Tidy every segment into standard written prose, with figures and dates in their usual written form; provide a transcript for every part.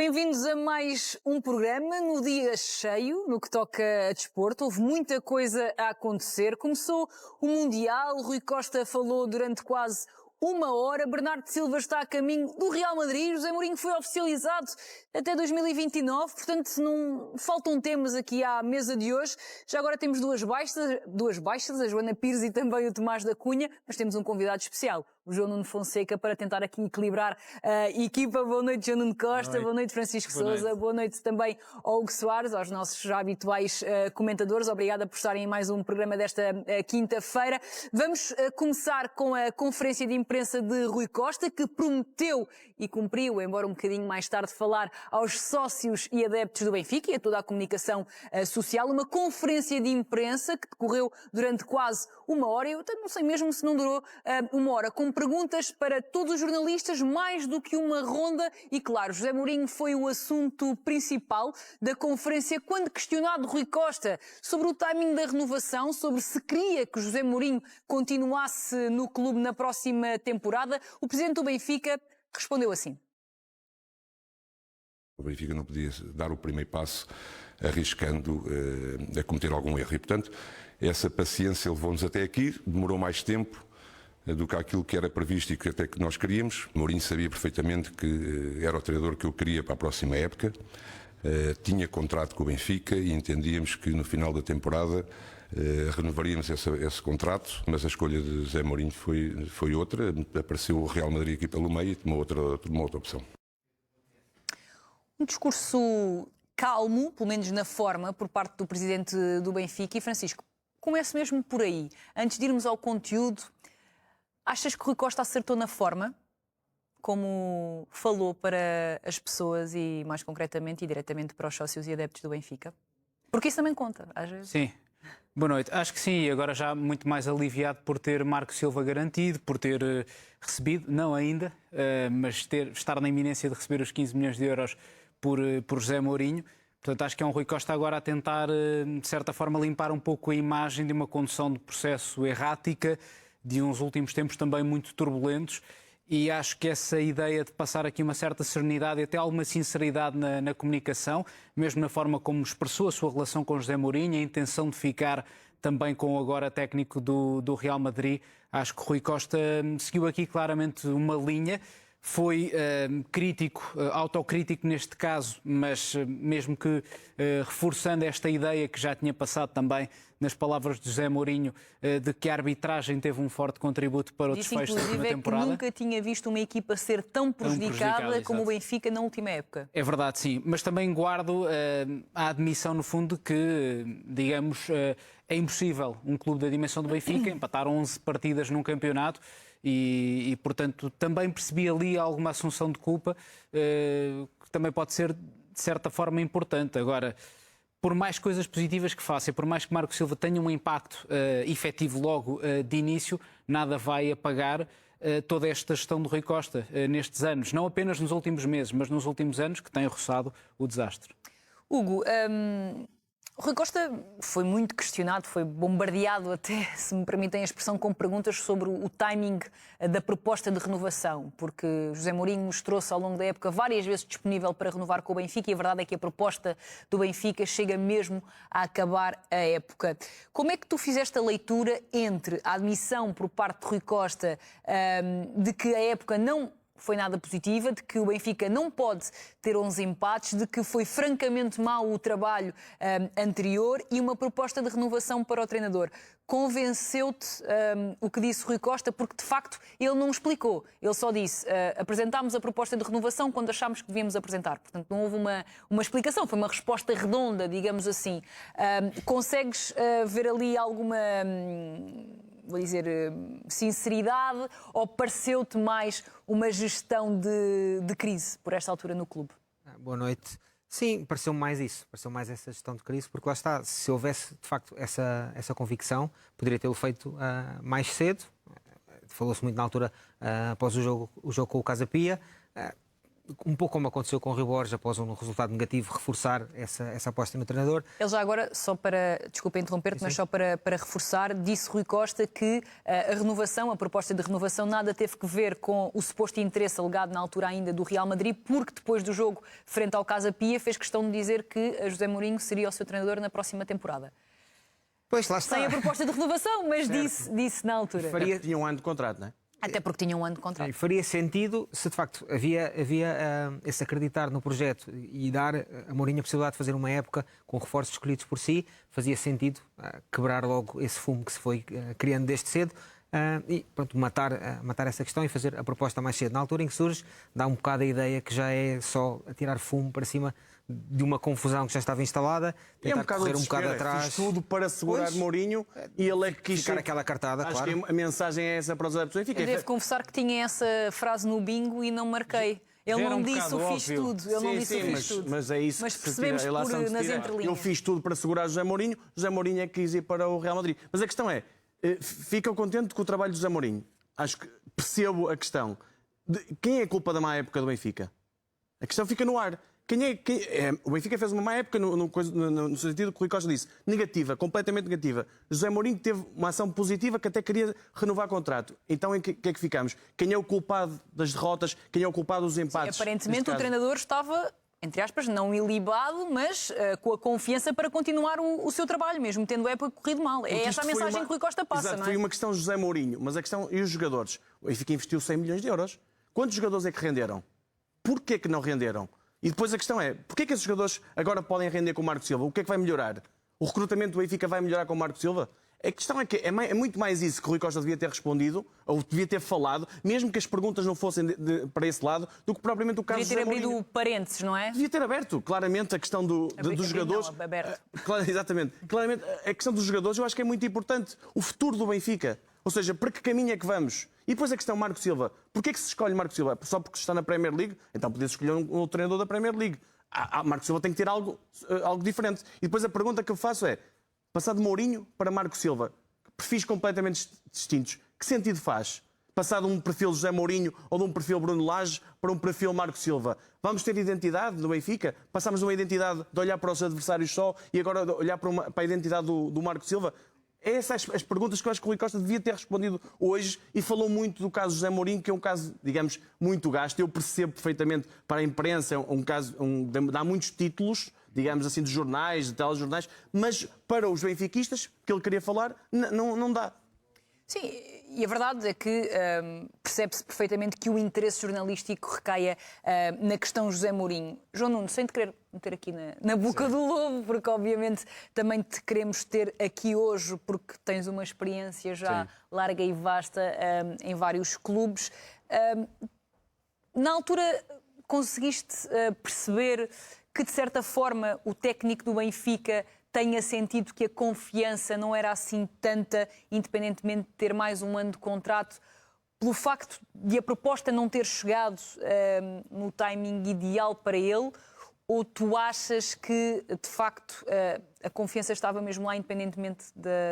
Bem-vindos a mais um programa no dia cheio, no que toca a desporto. Houve muita coisa a acontecer. Começou o Mundial, Rui Costa falou durante quase uma hora, Bernardo Silva está a caminho do Real Madrid, José Mourinho foi oficializado até 2029, portanto não faltam temas aqui à mesa de hoje. Já agora temos duas baixas, a Joana Pires e também o Tomás da Cunha, mas temos um convidado especial, o João Nuno Fonseca, para tentar aqui equilibrar a equipa. Boa noite, João Nuno Costa, boa noite Francisco Sousa, boa noite também ao Hugo Soares, aos nossos já habituais comentadores. Obrigada por estarem em mais um programa desta quinta-feira. Vamos começar com a conferência de imprensa de Rui Costa, que prometeu e cumpriu, embora um bocadinho mais tarde, falar aos sócios e adeptos do Benfica e a toda a comunicação social. Uma conferência de imprensa que decorreu durante quase uma hora, eu até não sei mesmo se não durou uma hora, com perguntas para todos os jornalistas, mais do que uma ronda, e claro, José Mourinho foi o assunto principal da conferência. Quando questionado Rui Costa sobre o timing da renovação, sobre se queria que José Mourinho continuasse no clube na próxima temporada, o presidente do Benfica respondeu assim. O Benfica não podia dar o primeiro passo arriscando a cometer algum erro e, portanto, essa paciência levou-nos até aqui, demorou mais tempo do que aquilo que era previsto e que até que nós queríamos. Mourinho sabia perfeitamente que era o treinador que eu queria para a próxima época, tinha contrato com o Benfica e entendíamos que no final da temporada renovaríamos esse contrato, mas a escolha de José Mourinho foi outra, apareceu o Real Madrid aqui pelo meio e tomou outra opção. Um discurso calmo, pelo menos na forma, por parte do presidente do Benfica. E Francisco, comece mesmo por aí. Antes de irmos ao conteúdo, achas que Rui Costa acertou na forma, como falou para as pessoas e, mais concretamente e diretamente para os sócios e adeptos do Benfica? Porque isso também conta, às vezes. Sim. Boa noite. Acho que sim, agora já muito mais aliviado por ter Marco Silva garantido, por ter recebido, não ainda, mas estar na iminência de receber os 15 milhões de euros por José Mourinho. Portanto, acho que é um Rui Costa agora a tentar, de certa forma, limpar um pouco a imagem de uma condução de processo errática, de uns últimos tempos também muito turbulentos, e acho que essa ideia de passar aqui uma certa serenidade e até alguma sinceridade na comunicação, mesmo na forma como expressou a sua relação com José Mourinho, a intenção de ficar também com o agora técnico do Real Madrid, acho que Rui Costa seguiu aqui claramente uma linha. Foi crítico, autocrítico neste caso, mas mesmo que reforçando esta ideia que já tinha passado também nas palavras de José Mourinho, de que a arbitragem teve um forte contributo para o desfecho da última temporada. Que nunca tinha visto uma equipa ser tão prejudicada como o Benfica na última época. É verdade, sim, mas também guardo a admissão, no fundo, que, digamos, é impossível um clube da dimensão do Benfica empatar 11 partidas num campeonato. E, portanto, também percebi ali alguma assunção de culpa, que também pode ser, de certa forma, importante. Agora, por mais coisas positivas que faça e por mais que Marco Silva tenha um impacto efetivo logo de início, nada vai apagar toda esta gestão do Rui Costa nestes anos. Não apenas nos últimos meses, mas nos últimos anos, que tem roçado o desastre. Hugo, Rui Costa foi muito questionado, foi bombardeado até, se me permitem a expressão, com perguntas sobre o timing da proposta de renovação, porque José Mourinho mostrou-se ao longo da época várias vezes disponível para renovar com o Benfica e a verdade é que a proposta do Benfica chega mesmo a acabar a época. Como é que tu fizeste a leitura entre a admissão por parte de Rui Costa de que a época não foi nada positiva, de que o Benfica não pode ter 11 empates, de que foi francamente mau o trabalho anterior e uma proposta de renovação para o treinador? Convenceu-te o que disse Rui Costa? Porque, de facto, ele não explicou. Ele só disse, apresentámos a proposta de renovação quando achámos que devíamos apresentar. Portanto, não houve uma explicação, foi uma resposta redonda, digamos assim. Consegues ver ali alguma... vou dizer, sinceridade, ou pareceu-te mais uma gestão de crise por esta altura no clube? Boa noite. Sim, pareceu mais isso, pareceu mais essa gestão de crise, porque lá está, se houvesse de facto essa convicção, poderia tê-lo feito mais cedo. Falou-se muito na altura, após o jogo com o Casa Pia. um pouco como aconteceu com o Rui Borges, após um resultado negativo, reforçar essa aposta no treinador. Ele já agora, só para, desculpa interromper-te, mas só para reforçar, disse Rui Costa que a renovação, a proposta de renovação, nada teve que ver com o suposto interesse alegado na altura ainda do Real Madrid, porque depois do jogo frente ao Casa Pia fez questão de dizer que José Mourinho seria o seu treinador na próxima temporada. Pois, lá está. Sem a proposta de renovação, mas disse na altura. Tinha um ano de contrato, não é? Até porque tinha um ano de contrato. E faria sentido se de facto havia esse acreditar no projeto e dar a Mourinho a possibilidade de fazer uma época com reforços escolhidos por si, fazia sentido quebrar logo esse fumo que se foi criando desde cedo e pronto, matar essa questão e fazer a proposta mais cedo. Na altura em que surge, dá um bocado a ideia que já é só atirar fumo para cima de uma confusão que já estava instalada, tentar correr um bocado atrás. Fiz tudo para segurar Mourinho e ele é que quis ficar aquela cartada, acho claro. que a mensagem é essa para os adeptos. Eu devo confessar que tinha essa frase no bingo e não marquei. Ele não disse o fiz tudo. Ele não disse o fiz tudo. Mas é isso. Mas percebemos nas entrelinhas. Eu fiz tudo para segurar José Mourinho. José Mourinho é que quis ir para o Real Madrid. Mas a questão é, fica contente com o trabalho de José Mourinho? Acho que percebo a questão. Quem é a culpa da má época do Benfica? A questão fica no ar. O Benfica fez uma má época no sentido que o Rui Costa disse. Negativa, completamente negativa. José Mourinho teve uma ação positiva que até queria renovar contrato. Então, em que é que ficamos? Quem é o culpado das derrotas? Quem é o culpado dos empates? Sim, aparentemente o treinador estava, entre aspas, não ilibado, mas com a confiança para continuar o seu trabalho, mesmo tendo a época corrido mal. É essa a mensagem que o Rui Costa passa, Exato, não é? Foi uma questão de José Mourinho, mas a questão... E os jogadores? O Benfica investiu 100 milhões de euros. Quantos jogadores é que renderam? Porquê que não renderam? E depois a questão é, porquê que esses jogadores agora podem render com o Marco Silva? O que é que vai melhorar? O recrutamento do Benfica vai melhorar com o Marco Silva? A questão é que é muito mais isso que o Rui Costa devia ter respondido, ou devia ter falado, mesmo que as perguntas não fossem para esse lado, do que propriamente o caso de José Mourinho. Devia ter abrido parênteses, não é? Devia ter aberto, claramente, a questão dos jogadores. Não, aberto. Exatamente. Claramente, a questão dos jogadores eu acho que é muito importante. O futuro do Benfica. Ou seja, para que caminho é que vamos? E depois a questão Marco Silva. Porquê que se escolhe Marco Silva? Só porque está na Premier League? Então podia-se escolher um treinador da Premier League. Marco Silva tem que ter algo diferente. E depois a pergunta que eu faço é, passar de Mourinho para Marco Silva, perfis completamente distintos, que sentido faz? Passar de um perfil José Mourinho ou de um perfil Bruno Lage para um perfil Marco Silva? Vamos ter identidade no Benfica? Passamos de uma identidade de olhar para os adversários só e agora de olhar para a identidade do Marco Silva? Essas as perguntas que eu acho que o Rui Costa devia ter respondido hoje e falou muito do caso José Mourinho, que é um caso, digamos, muito gasto. Eu percebo perfeitamente para a imprensa, um caso, dá muitos títulos, digamos assim, de jornais, de telejornais, mas para os benfiquistas, que ele queria falar, não dá. Sim, e a verdade é que percebe-se perfeitamente que o interesse jornalístico recaia na questão José Mourinho. João Nuno, sem te querer meter aqui na boca do lobo, porque obviamente também te queremos ter aqui hoje, porque tens uma experiência já larga e vasta em vários clubes. Na altura conseguiste perceber que, de certa forma, o técnico do Benfica tenha sentido que a confiança não era assim tanta, independentemente de ter mais um ano de contrato, pelo facto de a proposta não ter chegado no timing ideal para ele, ou tu achas que, de facto, a confiança estava mesmo lá, independentemente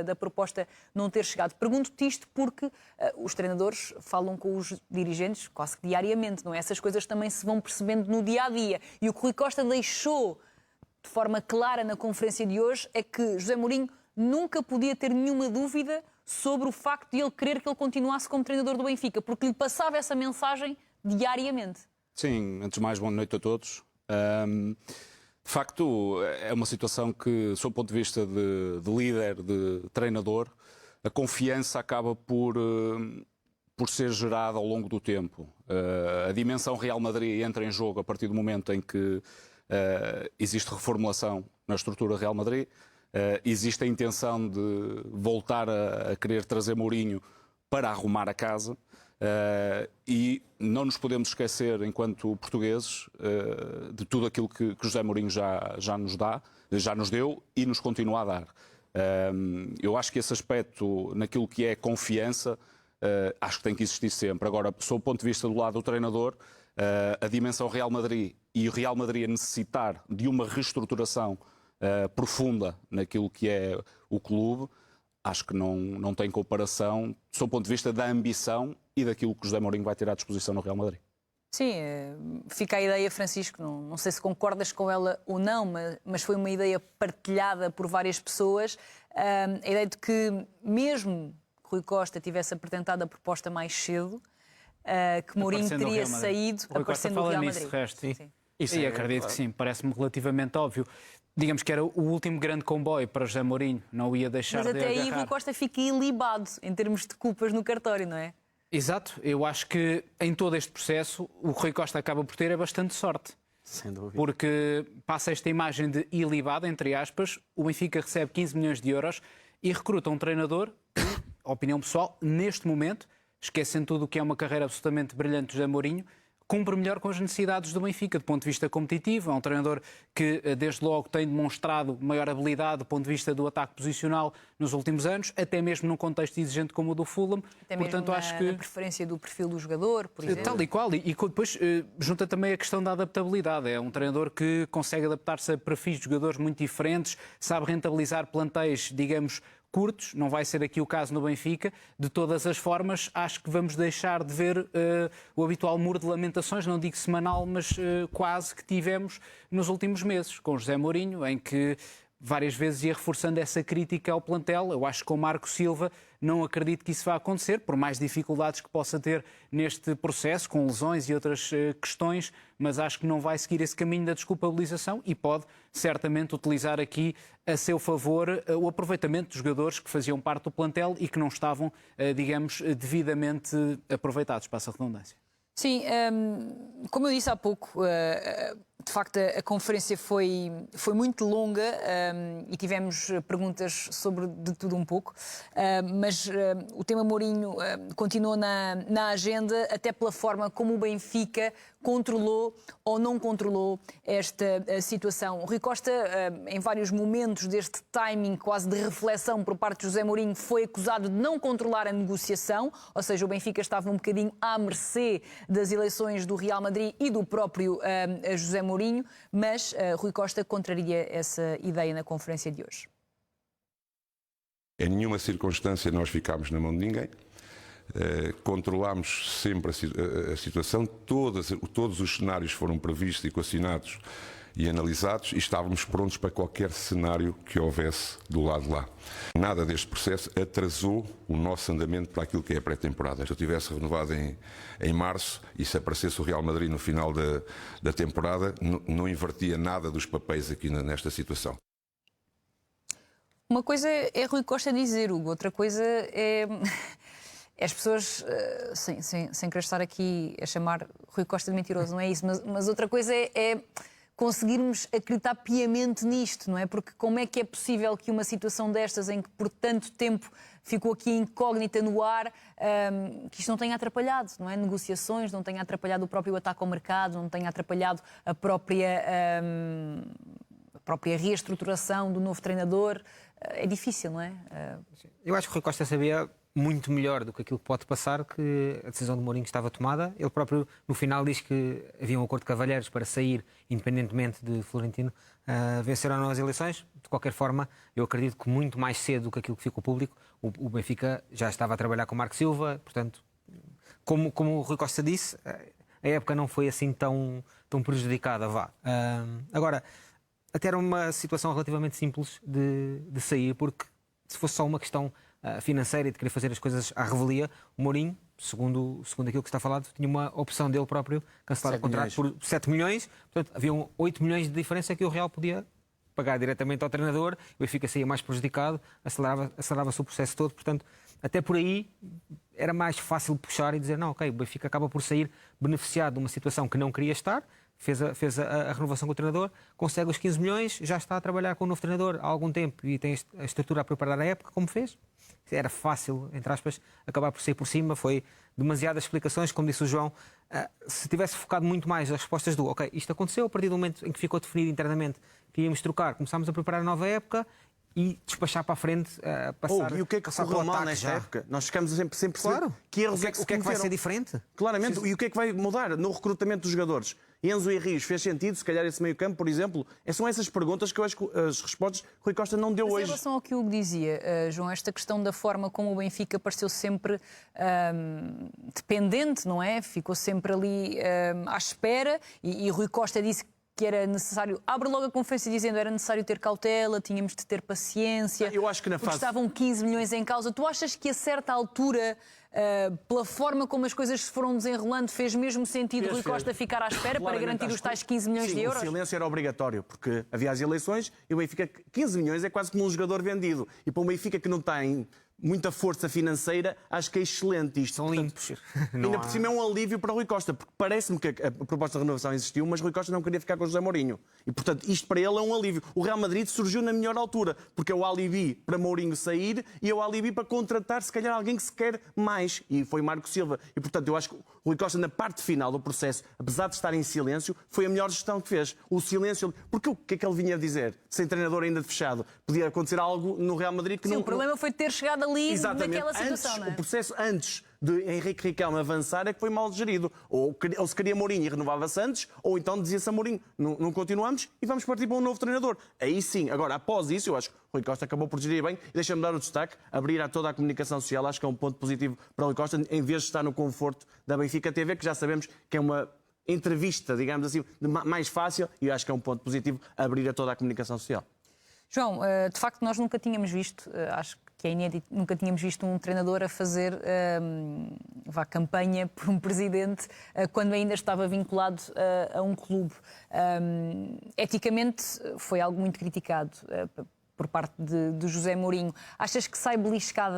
da proposta não ter chegado? Pergunto-te isto porque os treinadores falam com os dirigentes quase que diariamente, não é? Essas coisas também se vão percebendo no dia-a-dia. E o que Rui Costa deixou de forma clara na conferência de hoje é que José Mourinho nunca podia ter nenhuma dúvida sobre o facto de ele querer que ele continuasse como treinador do Benfica, porque lhe passava essa mensagem diariamente. Sim, antes de mais, boa noite a todos. De facto, é uma situação que, sob o ponto de vista de líder, de treinador, a confiança acaba por ser gerada ao longo do tempo. A dimensão Real Madrid entra em jogo a partir do momento em que existe reformulação na estrutura Real Madrid, existe a intenção de voltar a querer trazer Mourinho para arrumar a casa, e não nos podemos esquecer, enquanto portugueses, de tudo aquilo que José Mourinho já nos deu e nos continua a dar. Eu acho que esse aspecto, naquilo que é confiança, acho que tem que existir sempre. Agora, sob o ponto de vista do lado do treinador, a dimensão Real Madrid e o Real Madrid a necessitar de uma reestruturação profunda naquilo que é o clube, acho que não tem comparação, sob o ponto de vista da ambição e daquilo que José Mourinho vai ter à disposição no Real Madrid. Sim, fica a ideia, Francisco, não sei se concordas com ela ou não, mas foi uma ideia partilhada por várias pessoas, a ideia de que mesmo que Rui Costa tivesse apresentado a proposta mais cedo, que Mourinho teria saído aparecendo no Real Madrid. Sim. E acredito que sim, parece-me relativamente óbvio. Digamos que era o último grande comboio para José Mourinho, não o ia deixar de agarrar. Mas até aí Rui Costa fica ilibado em termos de culpas no cartório, não é? Exato, eu acho que em todo este processo o que Rui Costa acaba por ter é bastante sorte. Sem dúvida. Porque passa esta imagem de ilibado, entre aspas, o Benfica recebe 15 milhões de euros e recruta um treinador que, opinião pessoal, neste momento, esquecendo tudo o que é uma carreira absolutamente brilhante de José Mourinho, cumpre melhor com as necessidades do Benfica, do ponto de vista competitivo. É um treinador que, desde logo, tem demonstrado maior habilidade do ponto de vista do ataque posicional nos últimos anos, até mesmo num contexto exigente como o do Fulham. Até mesmo na preferência do perfil do jogador, por exemplo. Tal e qual. E depois junta também a questão da adaptabilidade. É um treinador que consegue adaptar-se a perfis de jogadores muito diferentes, sabe rentabilizar plantéis, digamos, curtos, não vai ser aqui o caso no Benfica. De todas as formas, acho que vamos deixar de ver o habitual muro de lamentações, não digo semanal, mas quase que tivemos nos últimos meses, com José Mourinho, em que várias vezes ia reforçando essa crítica ao plantel. Eu acho que com Marco Silva não acredito que isso vá acontecer, por mais dificuldades que possa ter neste processo, com lesões e outras questões, mas acho que não vai seguir esse caminho da desculpabilização e pode certamente utilizar aqui a seu favor o aproveitamento dos jogadores que faziam parte do plantel e que não estavam, digamos, devidamente aproveitados, passa a redundância. Sim, como eu disse há pouco, de facto a conferência foi muito longa e tivemos perguntas sobre de tudo um pouco, mas o tema Mourinho continuou na agenda, até pela forma como o Benfica controlou ou não controlou esta situação. O Rui Costa, em vários momentos deste timing quase de reflexão por parte de José Mourinho, foi acusado de não controlar a negociação, ou seja, o Benfica estava um bocadinho à mercê das eleições do Real Madrid e do próprio José Mourinho, mas Rui Costa contraria essa ideia na conferência de hoje. Em nenhuma circunstância nós ficámos na mão de ninguém. Controlámos sempre a situação, todos os cenários foram previstos, equacionados e analisados e estávamos prontos para qualquer cenário que houvesse do lado de lá. Nada deste processo atrasou o nosso andamento para aquilo que é a pré-temporada. Se eu tivesse renovado em março e se aparecesse o Real Madrid no final da temporada, não invertia nada dos papéis aqui nesta situação. Uma coisa é Rui Costa dizer, Hugo, outra coisa é as pessoas, sem querer estar aqui a chamar Rui Costa de mentiroso, não é isso, mas outra coisa é conseguirmos acreditar piamente nisto, não é? Porque como é que é possível que uma situação destas, em que por tanto tempo ficou aqui incógnita no ar, que isto não tenha atrapalhado, não é? Negociações, não tenha atrapalhado o próprio ataque ao mercado, não tenha atrapalhado a própria reestruturação do novo treinador. É difícil, não é? Eu acho que o Rui Costa sabia muito melhor do que aquilo que pode passar que a decisão de Mourinho estava tomada. Ele próprio, no final, diz que havia um acordo de cavalheiros para sair, independentemente de Florentino vencer ou não as eleições. De qualquer forma, eu acredito que muito mais cedo do que aquilo que ficou público, o Benfica já estava a trabalhar com o Marco Silva. Portanto, como o Rui Costa disse, a época não foi assim tão prejudicada. Agora, até era uma situação relativamente simples de sair, porque se fosse só uma questão financeira e de querer fazer as coisas à revelia, o Mourinho, segundo aquilo que está falado, tinha uma opção dele próprio cancelar o contrato por 7 milhões. Portanto, haviam 8 milhões de diferença que o Real podia pagar diretamente ao treinador, o Benfica saía mais prejudicado, acelerava-se o processo todo. Portanto, até por aí era mais fácil puxar e dizer, não, ok, o Benfica acaba por sair beneficiado de uma situação que não queria estar, fez a renovação com o treinador, consegue os 15 milhões, já está a trabalhar com o novo treinador há algum tempo e tem a estrutura a preparar a época, como fez. Era fácil, entre aspas, acabar por sair por cima. Foi demasiadas explicações, como disse o João. Se tivesse focado muito mais as respostas do ok, isto aconteceu, a partir do momento em que ficou definido internamente que íamos trocar, começámos a preparar a nova época e despachar para a frente, passar. E o que é que correu mal nesta época? Nós ficamos sempre claro. Que erros o que é que vai ser diferente? Claramente. E o que é que vai mudar no recrutamento dos jogadores? Enzo e Rios, fez sentido? Se calhar esse meio campo, por exemplo? São essas perguntas que eu acho que as respostas que o Rui Costa não deu Mas hoje. em relação ao que o Hugo dizia, João, esta questão da forma como o Benfica pareceu sempre dependente, não é? Ficou sempre ali à espera e Rui Costa disse que era necessário, abre logo a conferência dizendo que era necessário ter cautela, tínhamos de ter paciência, eu acho que na porque fase... estavam 15 milhões em causa. Tu achas que a certa altura, pela forma como as coisas se foram desenrolando, fez mesmo sentido Rui Costa ficar à espera para garantir os tais 15 milhões de euros? O silêncio era obrigatório, porque havia as eleições e o Benfica, 15 milhões é quase como um jogador vendido. E para o Benfica que não tem muita força financeira, acho que é excelente isto. São limpos. Ainda por cima é um alívio para Rui Costa, porque parece-me que a proposta de renovação existiu, mas Rui Costa não queria ficar com o José Mourinho. E, portanto, isto para ele é um alívio. O Real Madrid surgiu na melhor altura, porque é o alibi para Mourinho sair e é o alibi para contratar, se calhar, alguém que se quer mais. E foi Marco Silva. E, portanto, eu acho que o Rui Costa, na parte final do processo, apesar de estar em silêncio, foi a melhor gestão que fez. O silêncio... Porque o que é que ele vinha a dizer? Sem treinador ainda fechado. Podia acontecer algo no Real Madrid que Sim, não... o problema foi ter chegado ali naquela situação, antes, não é? O processo antes de Henrique Riquelme avançar é que foi mal gerido. Ou se queria Mourinho e renovava-se antes, ou então dizia-se a Mourinho, não continuamos e vamos partir para um novo treinador. Aí sim, agora após isso, eu acho que o Rui Costa acabou por gerir bem. E deixa-me dar o destaque, abrir a toda a comunicação social, acho que é um ponto positivo para o Rui Costa, em vez de estar no conforto da Benfica TV, que já sabemos que é uma entrevista, digamos assim, mais fácil, e eu acho que é um ponto positivo abrir a toda a comunicação social. João, de facto nós nunca tínhamos visto, acho que é inédito, nunca tínhamos visto um treinador a fazer campanha por um presidente quando ainda estava vinculado a um clube. Eticamente foi algo muito criticado por parte de José Mourinho. Achas que sai beliscada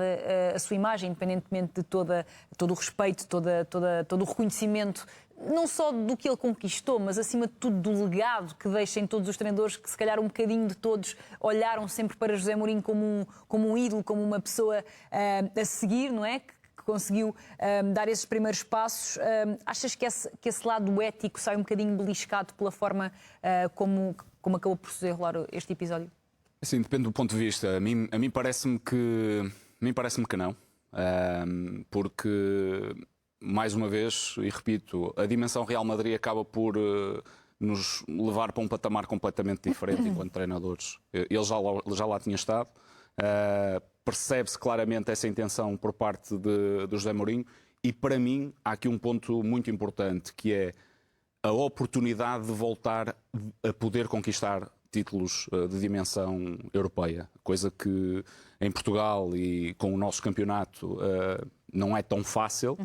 a sua imagem, independentemente de todo o respeito, todo o reconhecimento, não só do que ele conquistou, mas acima de tudo do legado que deixa em todos os treinadores, que se calhar um bocadinho de todos olharam sempre para José Mourinho como um ídolo, como uma pessoa a seguir, não é? Que conseguiu dar esses primeiros passos. Achas que esse lado ético sai um bocadinho beliscado pela forma como acabou por se desenrolar este episódio? Sim, depende do ponto de vista. A mim parece-me que não. Porque, mais uma vez, e repito, a dimensão Real Madrid acaba por nos levar para um patamar completamente diferente enquanto treinadores. Ele já lá tinha estado. Percebe-se claramente essa intenção por parte de José Mourinho. E, para mim, há aqui um ponto muito importante, que é a oportunidade de voltar a poder conquistar títulos de dimensão europeia, coisa que em Portugal e com o nosso campeonato não é tão fácil,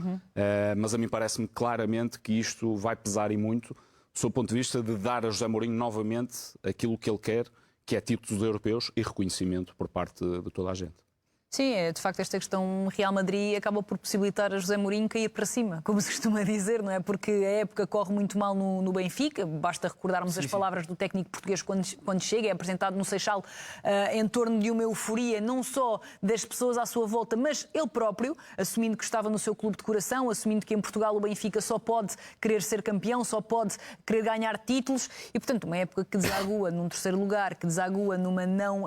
mas a mim parece-me claramente que isto vai pesar e muito, sob o ponto de vista de dar a José Mourinho novamente aquilo que ele quer, que é títulos europeus e reconhecimento por parte de toda a gente. Sim, de facto esta questão Real Madrid acaba por possibilitar a José Mourinho cair para cima, como se costuma dizer, não é? Porque a época corre muito mal no Benfica, basta recordarmos as palavras do técnico português quando chega, é apresentado no Seixal em torno de uma euforia, não só das pessoas à sua volta, mas ele próprio, assumindo que estava no seu clube de coração, assumindo que em Portugal o Benfica só pode querer ser campeão, só pode querer ganhar títulos, e portanto uma época que desagua num terceiro lugar, que desagua numa não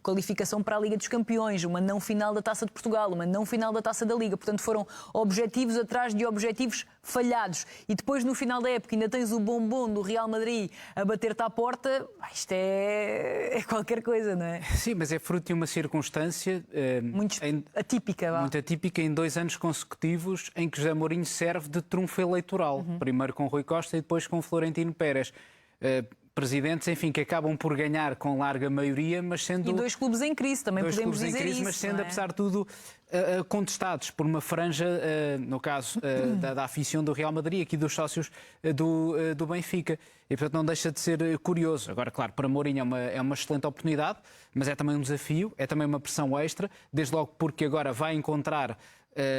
qualificação para a Liga dos Campeões, uma não final da Taça de Portugal, uma não final da Taça da Liga. Portanto, foram objetivos atrás de objetivos falhados. E depois, no final da época, ainda tens o bombom do Real Madrid a bater-te à porta. Isto é qualquer coisa, não é? Sim, mas é fruto de uma circunstância muito atípica. Muito atípica em 2 anos consecutivos em que José Mourinho serve de trunfo eleitoral. Primeiro com Rui Costa e depois com Florentino Pérez. Presidentes, enfim, que acabam por ganhar com larga maioria, mas sendo... E 2 clubes em crise, também podemos dizer crise, isso. Mas sendo, apesar de tudo, contestados por uma franja, no caso da afição do Real Madrid, aqui dos sócios do Benfica. E, portanto, não deixa de ser curioso. Agora, claro, para Mourinho é uma excelente oportunidade, mas é também um desafio, é também uma pressão extra, desde logo porque agora vai encontrar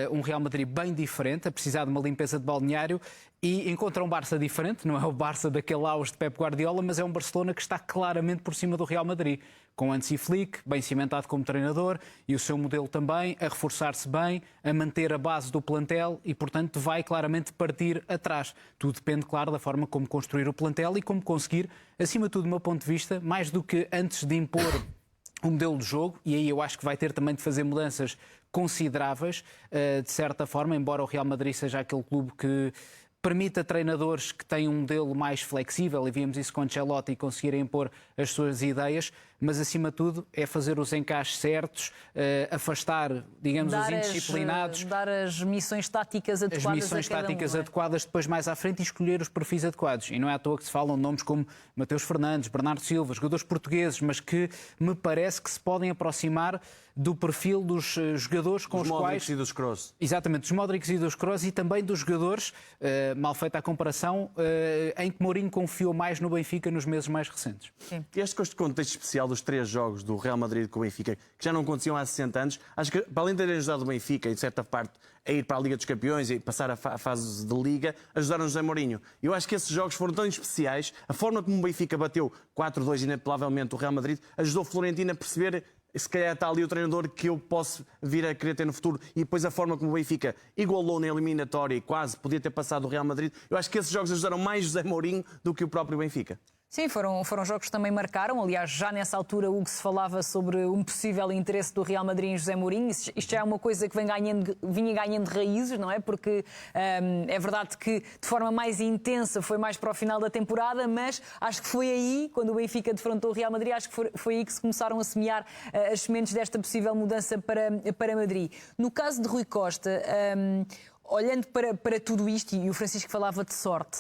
um Real Madrid bem diferente, a precisar de uma limpeza de balneário, e encontra um Barça diferente, não é o Barça daquele auge de Pep Guardiola, mas é um Barcelona que está claramente por cima do Real Madrid, com Hansi Flick, bem cimentado como treinador, e o seu modelo também, a reforçar-se bem, a manter a base do plantel e, portanto, vai claramente partir atrás. Tudo depende, claro, da forma como construir o plantel e como conseguir, acima de tudo, do meu ponto de vista, mais do que antes de impor o modelo de jogo, e aí eu acho que vai ter também de fazer mudanças consideráveis, de certa forma, embora o Real Madrid seja aquele clube que permite a treinadores que têm um modelo mais flexível, e vimos isso com Ancelotti, e conseguirem impor as suas ideias, mas acima de tudo é fazer os encaixes certos, afastar, digamos, os indisciplinados. Dar as missões táticas adequadas as missões a cada táticas um, adequadas depois mais à frente e escolher os perfis adequados. E não é à toa que se falam nomes como Mateus Fernandes, Bernardo Silva, jogadores portugueses, mas que me parece que se podem aproximar do perfil dos jogadores com os quais... Dos Modric e dos Kroos. Exatamente, dos Modric e dos Kroos, e também dos jogadores, mal feita a comparação, em que Mourinho confiou mais no Benfica nos meses mais recentes. Sim. Este contexto especial dos 3 jogos do Real Madrid com o Benfica, que já não aconteciam há 60 anos, acho que, para além de terem ajudado o Benfica, em certa parte, a ir para a Liga dos Campeões e passar a fase de Liga, ajudaram José Mourinho. Eu acho que esses jogos foram tão especiais, a forma como o Benfica bateu 4-2 inapelavelmente o Real Madrid, ajudou o Florentino a perceber se calhar está ali o treinador que eu posso vir a querer ter no futuro, e depois a forma como o Benfica igualou na eliminatória e quase podia ter passado o Real Madrid. Eu acho que esses jogos ajudaram mais José Mourinho do que o próprio Benfica. Sim, foram jogos que também marcaram. Aliás, já nessa altura, Hugo, se falava sobre um possível interesse do Real Madrid em José Mourinho. Isto já é uma coisa que vinha ganhando raízes, não é? Porque é verdade que de forma mais intensa foi mais para o final da temporada, mas acho que foi aí, quando o Benfica defrontou o Real Madrid, acho que foi aí que se começaram a semear as sementes desta possível mudança para Madrid. No caso de Rui Costa, olhando para tudo isto, e o Francisco falava de sorte,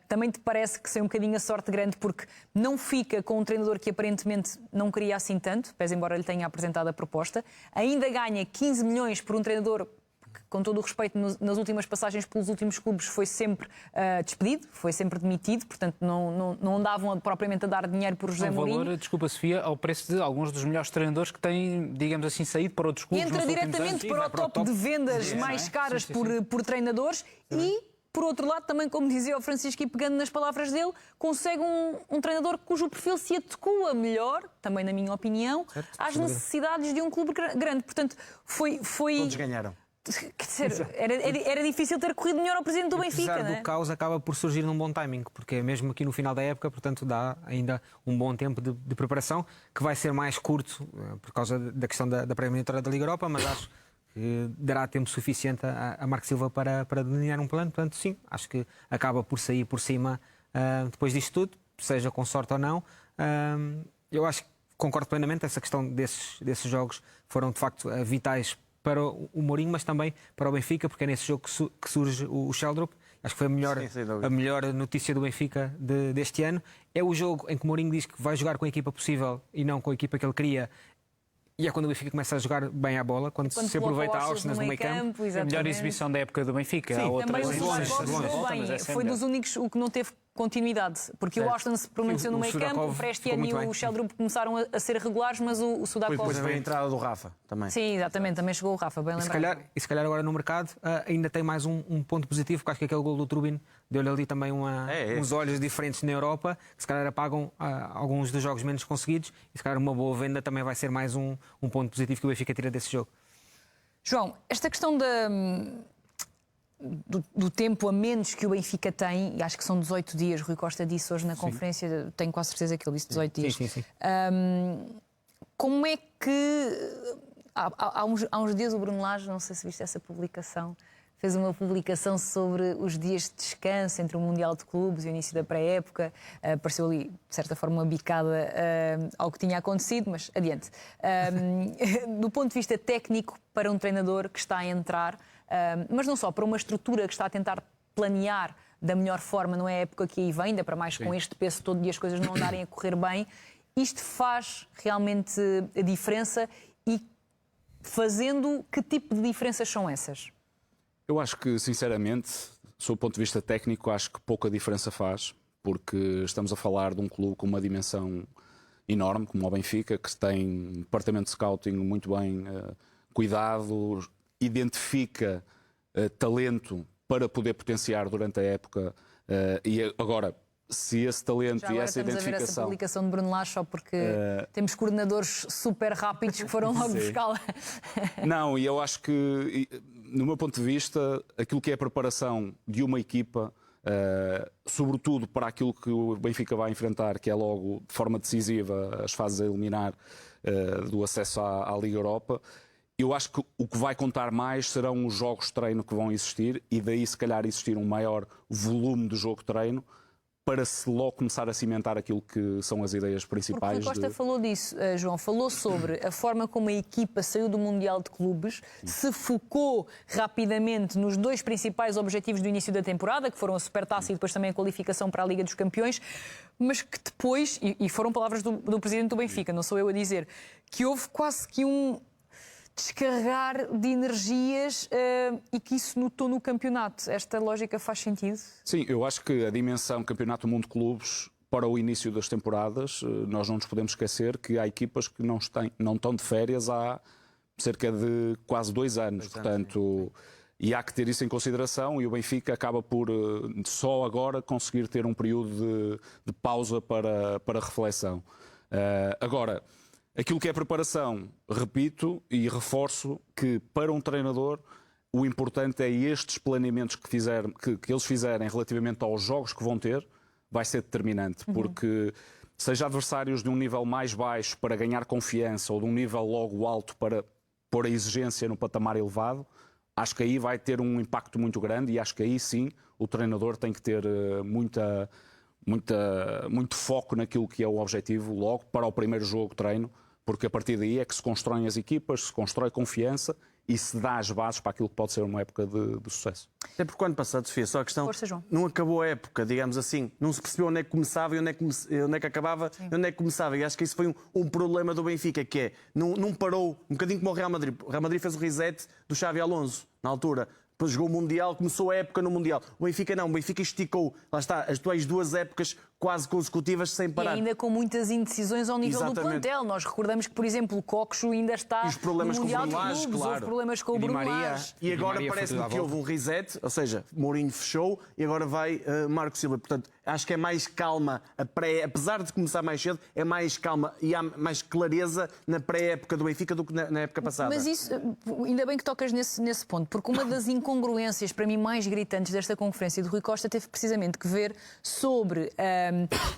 também te parece que saiu um bocadinho a sorte grande, porque não fica com um treinador que aparentemente não queria assim tanto, pese embora lhe tenha apresentado a proposta, ainda ganha 15 milhões por um treinador que, com todo o respeito, nas últimas passagens pelos últimos clubes foi sempre despedido, foi sempre demitido, portanto não andavam propriamente a dar dinheiro por José Mourinho. Valor, desculpa Sofia, ao preço de alguns dos melhores treinadores que têm, digamos assim, saído para outros clubes. Entra diretamente para o top de vendas mais caras por treinadores e... Por outro lado, também, como dizia o Francisco, e pegando nas palavras dele, consegue um treinador cujo perfil se adequa melhor, também na minha opinião, às necessidades de um clube grande. Portanto, foi... Todos ganharam. Quer dizer, era difícil ter corrido melhor ao presidente do Benfica, apesar não é? do caos, acaba por surgir num bom timing, porque mesmo aqui no final da época, portanto, dá ainda um bom tempo de preparação, que vai ser mais curto por causa da questão da pré-eliminatória da Liga Europa, mas acho que dará tempo suficiente a Marco Silva para delinear um plano. Portanto, sim, acho que acaba por sair por cima depois disto tudo, seja com sorte ou não. Eu acho que concordo plenamente, essa questão desses jogos foram de facto vitais para o Mourinho, mas também para o Benfica, porque é nesse jogo que surge o Sheldrup. Acho que foi a melhor notícia do Benfica deste ano. É o jogo em que o Mourinho diz que vai jogar com a equipa possível e não com a equipa que ele queria. E é quando o Benfica começa a jogar bem à bola, quando se aproveita a Ausnes no meio campo. A melhor exibição da época do Benfica. Sim, também o Sudakov jogou bem. Foi dos únicos o que não teve continuidade, porque o Austin se permaneceu no meio campo, o Prestiano e o Sheldrup começaram a ser regulares, mas o Sudakov... Depois veio a entrada do Rafa também. Sim, exatamente, também chegou o Rafa, bem lembrado. E se calhar agora no mercado ainda tem mais um ponto positivo, porque acho que aquele gol do Trubin deu-lhe ali também uns olhos diferentes na Europa, que se calhar apagam alguns dos jogos menos conseguidos, e se calhar uma boa venda também vai ser mais um ponto positivo que o Benfica tira desse jogo. João, esta questão do tempo a menos que o Benfica tem, e acho que são 18 dias, Rui Costa disse hoje na conferência, tenho quase certeza que ele disse 18 dias. Sim. Como é que... Há uns dias o Bruno Lage, não sei se viste essa publicação, fez uma publicação sobre os dias de descanso entre o Mundial de Clubes e o início da pré-época. Pareceu ali, de certa forma, uma bicada ao que tinha acontecido, mas adiante. Do ponto de vista técnico, para um treinador que está a entrar, mas não só, para uma estrutura que está a tentar planear da melhor forma, não é a época que aí vem, ainda para mais com este peso todo e as coisas não andarem a correr bem, isto faz realmente a diferença, e fazendo, que tipo de diferenças são essas? Eu acho que, sinceramente, sob o ponto de vista técnico, acho que pouca diferença faz, porque estamos a falar de um clube com uma dimensão enorme, como o Benfica, que tem um departamento de scouting muito bem cuidado, identifica talento para poder potenciar durante a época, e agora, se esse talento e essa identificação... Já agora estamos a ver essa publicação de Bruno Lage, só porque temos coordenadores super rápidos que foram logo buscá-la. Não, e eu acho que, no meu ponto de vista, aquilo que é a preparação de uma equipa, sobretudo para aquilo que o Benfica vai enfrentar, que é logo de forma decisiva as fases a eliminar do acesso à Liga Europa, Eu acho que o que vai contar mais serão os jogos de treino que vão existir e daí se calhar existir um maior volume de jogo de treino para se logo começar a cimentar aquilo que são as ideias principais. Porque o Costa falou disso, João, falou sobre a forma como a equipa saiu do Mundial de Clubes, se focou rapidamente nos 2 principais objetivos do início da temporada, que foram a Supertaça e depois também a qualificação para a Liga dos Campeões, mas que depois, e foram palavras do presidente do Benfica, não sou eu a dizer, que houve quase que um descarregar de energias e que isso notou no campeonato. Esta lógica faz sentido? Sim, eu acho que a dimensão Campeonato do Mundo de Clubes para o início das temporadas, nós não nos podemos esquecer que há equipas que não estão de férias há cerca de quase 2 anos. Portanto, e há que ter isso em consideração e o Benfica acaba por só agora conseguir ter um período de pausa para reflexão. Agora, aquilo que é preparação, repito e reforço que para um treinador o importante é estes planeamentos que eles fizerem relativamente aos jogos que vão ter, vai ser determinante, porque seja adversários de um nível mais baixo para ganhar confiança ou de um nível logo alto para pôr a exigência no patamar elevado, acho que aí vai ter um impacto muito grande e acho que aí sim o treinador tem que ter muito foco naquilo que é o objetivo logo para o primeiro jogo de treino, porque a partir daí é que se constroem as equipas, se constrói confiança e se dá as bases para aquilo que pode ser uma época de sucesso. Até porque o ano passado, Sofia, só a questão, Força, João. não acabou a época, digamos assim, não se percebeu onde é que começava e onde é que acabava e onde é que começava. E acho que isso foi um problema do Benfica, que é, não parou, um bocadinho como o Real Madrid. O Real Madrid fez o reset do Xavi Alonso, na altura. Depois jogou o Mundial, começou a época no Mundial. O Benfica não, o Benfica esticou, lá está, as tuas 2 épocas quase consecutivas sem parar. E ainda com muitas indecisões ao nível Exatamente. do plantel. Nós recordamos que, por exemplo, o Coxo ainda está E os problemas no com o Mundial de Bruno Lage, Clubes, claro. houve problemas com o E Di Bruno Maria. Lage. E agora Maria foi parece-me tudo à que houve um reset, ou seja, Mourinho fechou e agora vai Marco Silva. Portanto, acho que é mais calma, apesar de começar mais cedo, é mais calma e há mais clareza na pré-época do Benfica do que na época passada. Mas isso, ainda bem que tocas nesse ponto, porque uma das incongruências para mim mais gritantes desta conferência do Rui Costa teve precisamente que ver sobre...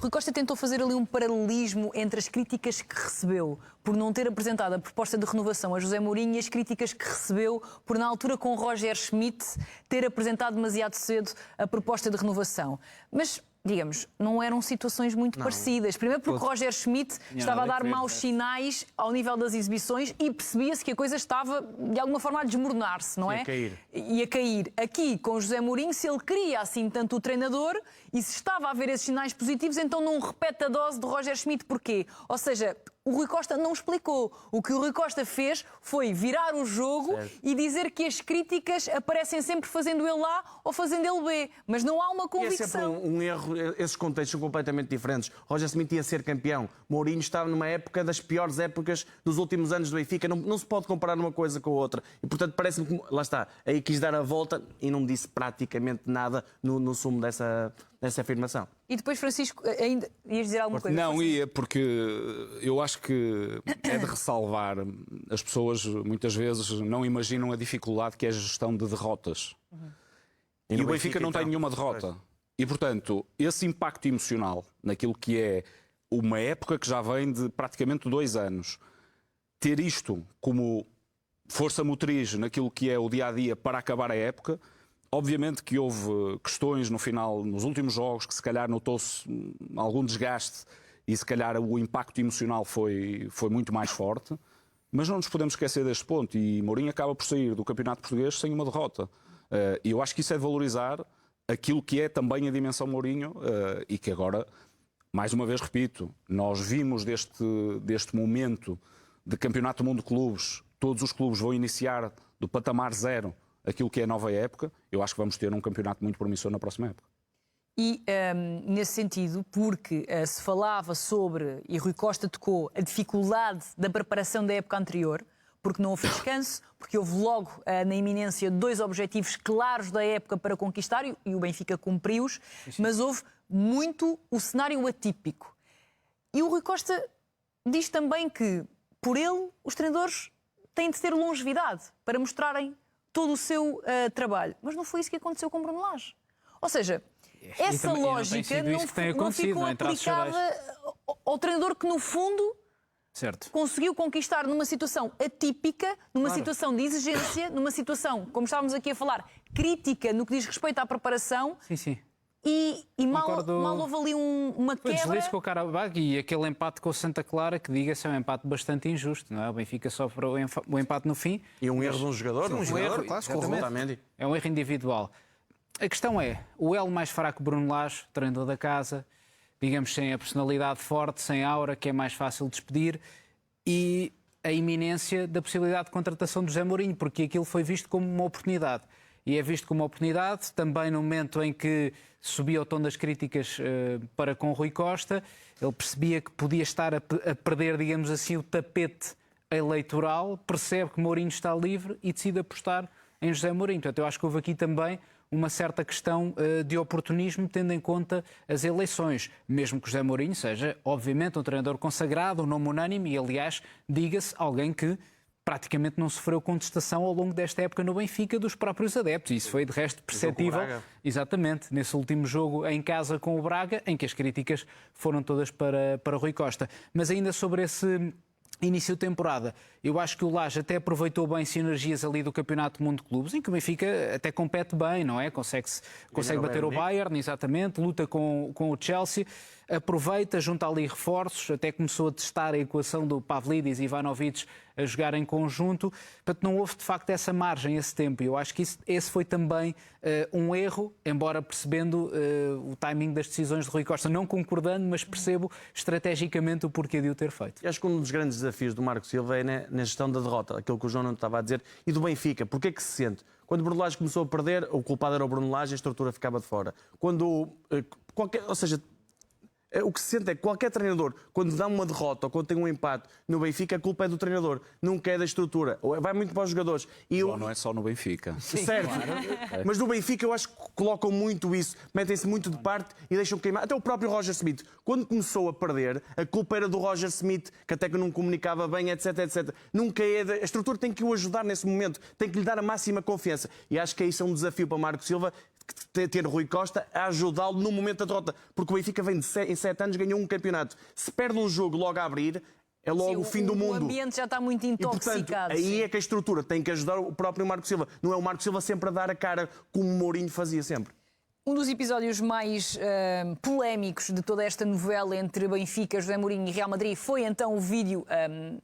Rui Costa tentou fazer ali um paralelismo entre as críticas que recebeu por não ter apresentado a proposta de renovação a José Mourinho e as críticas que recebeu por, na altura, com Roger Schmidt, ter apresentado demasiado cedo a proposta de renovação. Mas, digamos, não eram situações muito parecidas. Primeiro porque Roger Schmidt estava a dar maus sinais ao nível das exibições e percebia-se que a coisa estava, de alguma forma, a desmoronar-se, não é? Ia cair. Ia cair. Aqui, com José Mourinho, se ele queria assim tanto o treinador e se estava a ver esses sinais positivos, então não repete a dose de Roger Schmidt. Porquê? Ou seja, o Rui Costa não explicou. O que o Rui Costa fez foi virar o jogo e dizer que as críticas aparecem sempre fazendo ele A ou fazendo ele B. Mas não há uma E é sempre convicção. um erro, esses contextos são completamente diferentes. Roger Smith ia ser campeão. Mourinho estava numa época das piores épocas dos últimos anos do Benfica. Não se pode comparar uma coisa com a outra. E, portanto, parece-me que, lá está, aí quis dar a volta e não disse praticamente nada no sumo dessa afirmação. E depois, Francisco, ainda ias dizer alguma coisa? Não, ia, porque eu acho que é de ressalvar. As pessoas muitas vezes não imaginam a dificuldade que é a gestão de derrotas. E o Benfica não tem nenhuma derrota. E, portanto, esse impacto emocional naquilo que é uma época que já vem de praticamente 2 anos, ter isto como força motriz naquilo que é o dia-a-dia para acabar a época, obviamente que houve questões no final, nos últimos jogos, que se calhar notou-se algum desgaste e se calhar o impacto emocional foi muito mais forte, mas não nos podemos esquecer deste ponto e Mourinho acaba por sair do Campeonato Português sem uma derrota. E eu acho que isso é de valorizar aquilo que é também a dimensão Mourinho e que agora, mais uma vez repito, nós vimos deste momento de Campeonato do Mundo de Clubes, todos os clubes vão iniciar do patamar 0 aquilo que é a nova época, eu acho que vamos ter um campeonato muito promissor na próxima época. E, nesse sentido, porque se falava sobre, e Rui Costa tocou, a dificuldade da preparação da época anterior, porque não houve descanso, porque houve logo na iminência 2 objetivos claros da época para conquistar, e o Benfica cumpriu-os, mas houve muito o cenário atípico. E o Rui Costa diz também que, por ele, os treinadores têm de ter longevidade para mostrarem todo o seu trabalho. Mas não foi isso que aconteceu com Bruno Lage. Ou seja, essa lógica não ficou aplicada ao treinador que, no fundo, Certo. conseguiu conquistar numa situação atípica, numa situação de exigência, numa situação, como estávamos aqui a falar, crítica no que diz respeito à preparação. Sim. E mal Concordo. houve ali uma Foi quebra. deslize com o Karabakh e aquele empate com o Santa Clara, que diga-se é um empate bastante injusto, não é? O Benfica sofre o empate no fim. E um erro de um jogador, não jogador, erro, claro, exatamente. É um erro individual. A questão é, o elo mais fraco Bruno Lage, treinador da casa, digamos sem a personalidade forte, sem aura, que é mais fácil de despedir, e a iminência da possibilidade de contratação de José Mourinho, porque aquilo foi visto como uma oportunidade. E é visto como uma oportunidade também no momento em que subia o tom das críticas para com Rui Costa. Ele percebia que podia estar a perder, digamos assim, o tapete eleitoral, percebe que Mourinho está livre e decide apostar em José Mourinho. Portanto, eu acho que houve aqui também uma certa questão de oportunismo, tendo em conta as eleições. Mesmo que José Mourinho seja, obviamente, um treinador consagrado, um nome unânime e, aliás, diga-se, alguém que praticamente não sofreu contestação ao longo desta época no Benfica dos próprios adeptos. Isso foi, de resto, perceptível. Exatamente, nesse último jogo em casa com o Braga, em que as críticas foram todas para Rui Costa. Mas ainda sobre esse início de temporada, eu acho que o Lage até aproveitou bem sinergias ali do Campeonato do Mundo de Clubes, em que o Benfica até compete bem, não é? Consegue bater o Bayern, exatamente, luta com o Chelsea, aproveita, junta ali reforços, até começou a testar a equação do Pavlidis e Ivanovic a jogar em conjunto. Portanto, não houve de facto essa margem, esse tempo. Eu acho que esse foi também um erro, embora percebendo o timing das decisões de Rui Costa, não concordando, mas percebo estrategicamente o porquê de o ter feito. E acho que um dos grandes desafios do Marco Silva é na gestão da derrota, aquilo que o João não estava a dizer, e do Benfica. Porquê que se sente? Quando o Bruno Lage começou a perder, o culpado era o Bruno Lage, a estrutura ficava de fora. O que se sente é que qualquer treinador, quando dá uma derrota ou quando tem um empate no Benfica, a culpa é do treinador, nunca é da estrutura. Vai muito para os jogadores. Não é só no Benfica. Certo, mas no Benfica eu acho que colocam muito isso, metem-se muito de parte e deixam queimar. Até o próprio Roger Smith, quando começou a perder, a culpa era do Roger Smith, que até que não comunicava bem, etc, etc. Nunca é a estrutura tem que o ajudar nesse momento, tem que lhe dar a máxima confiança. E acho que isso é um desafio para Marco Silva, ter Rui Costa a ajudá-lo no momento da derrota. Porque o Benfica vem em 7 anos, ganhou um campeonato. Se perde um jogo logo a abrir, é logo o fim do mundo. O ambiente já está muito intoxicado. E, portanto, aí é que a estrutura tem que ajudar o próprio Marco Silva. Não é o Marco Silva sempre a dar a cara como o Mourinho fazia sempre. Um dos episódios mais polémicos de toda esta novela entre Benfica, José Mourinho e Real Madrid foi então o vídeo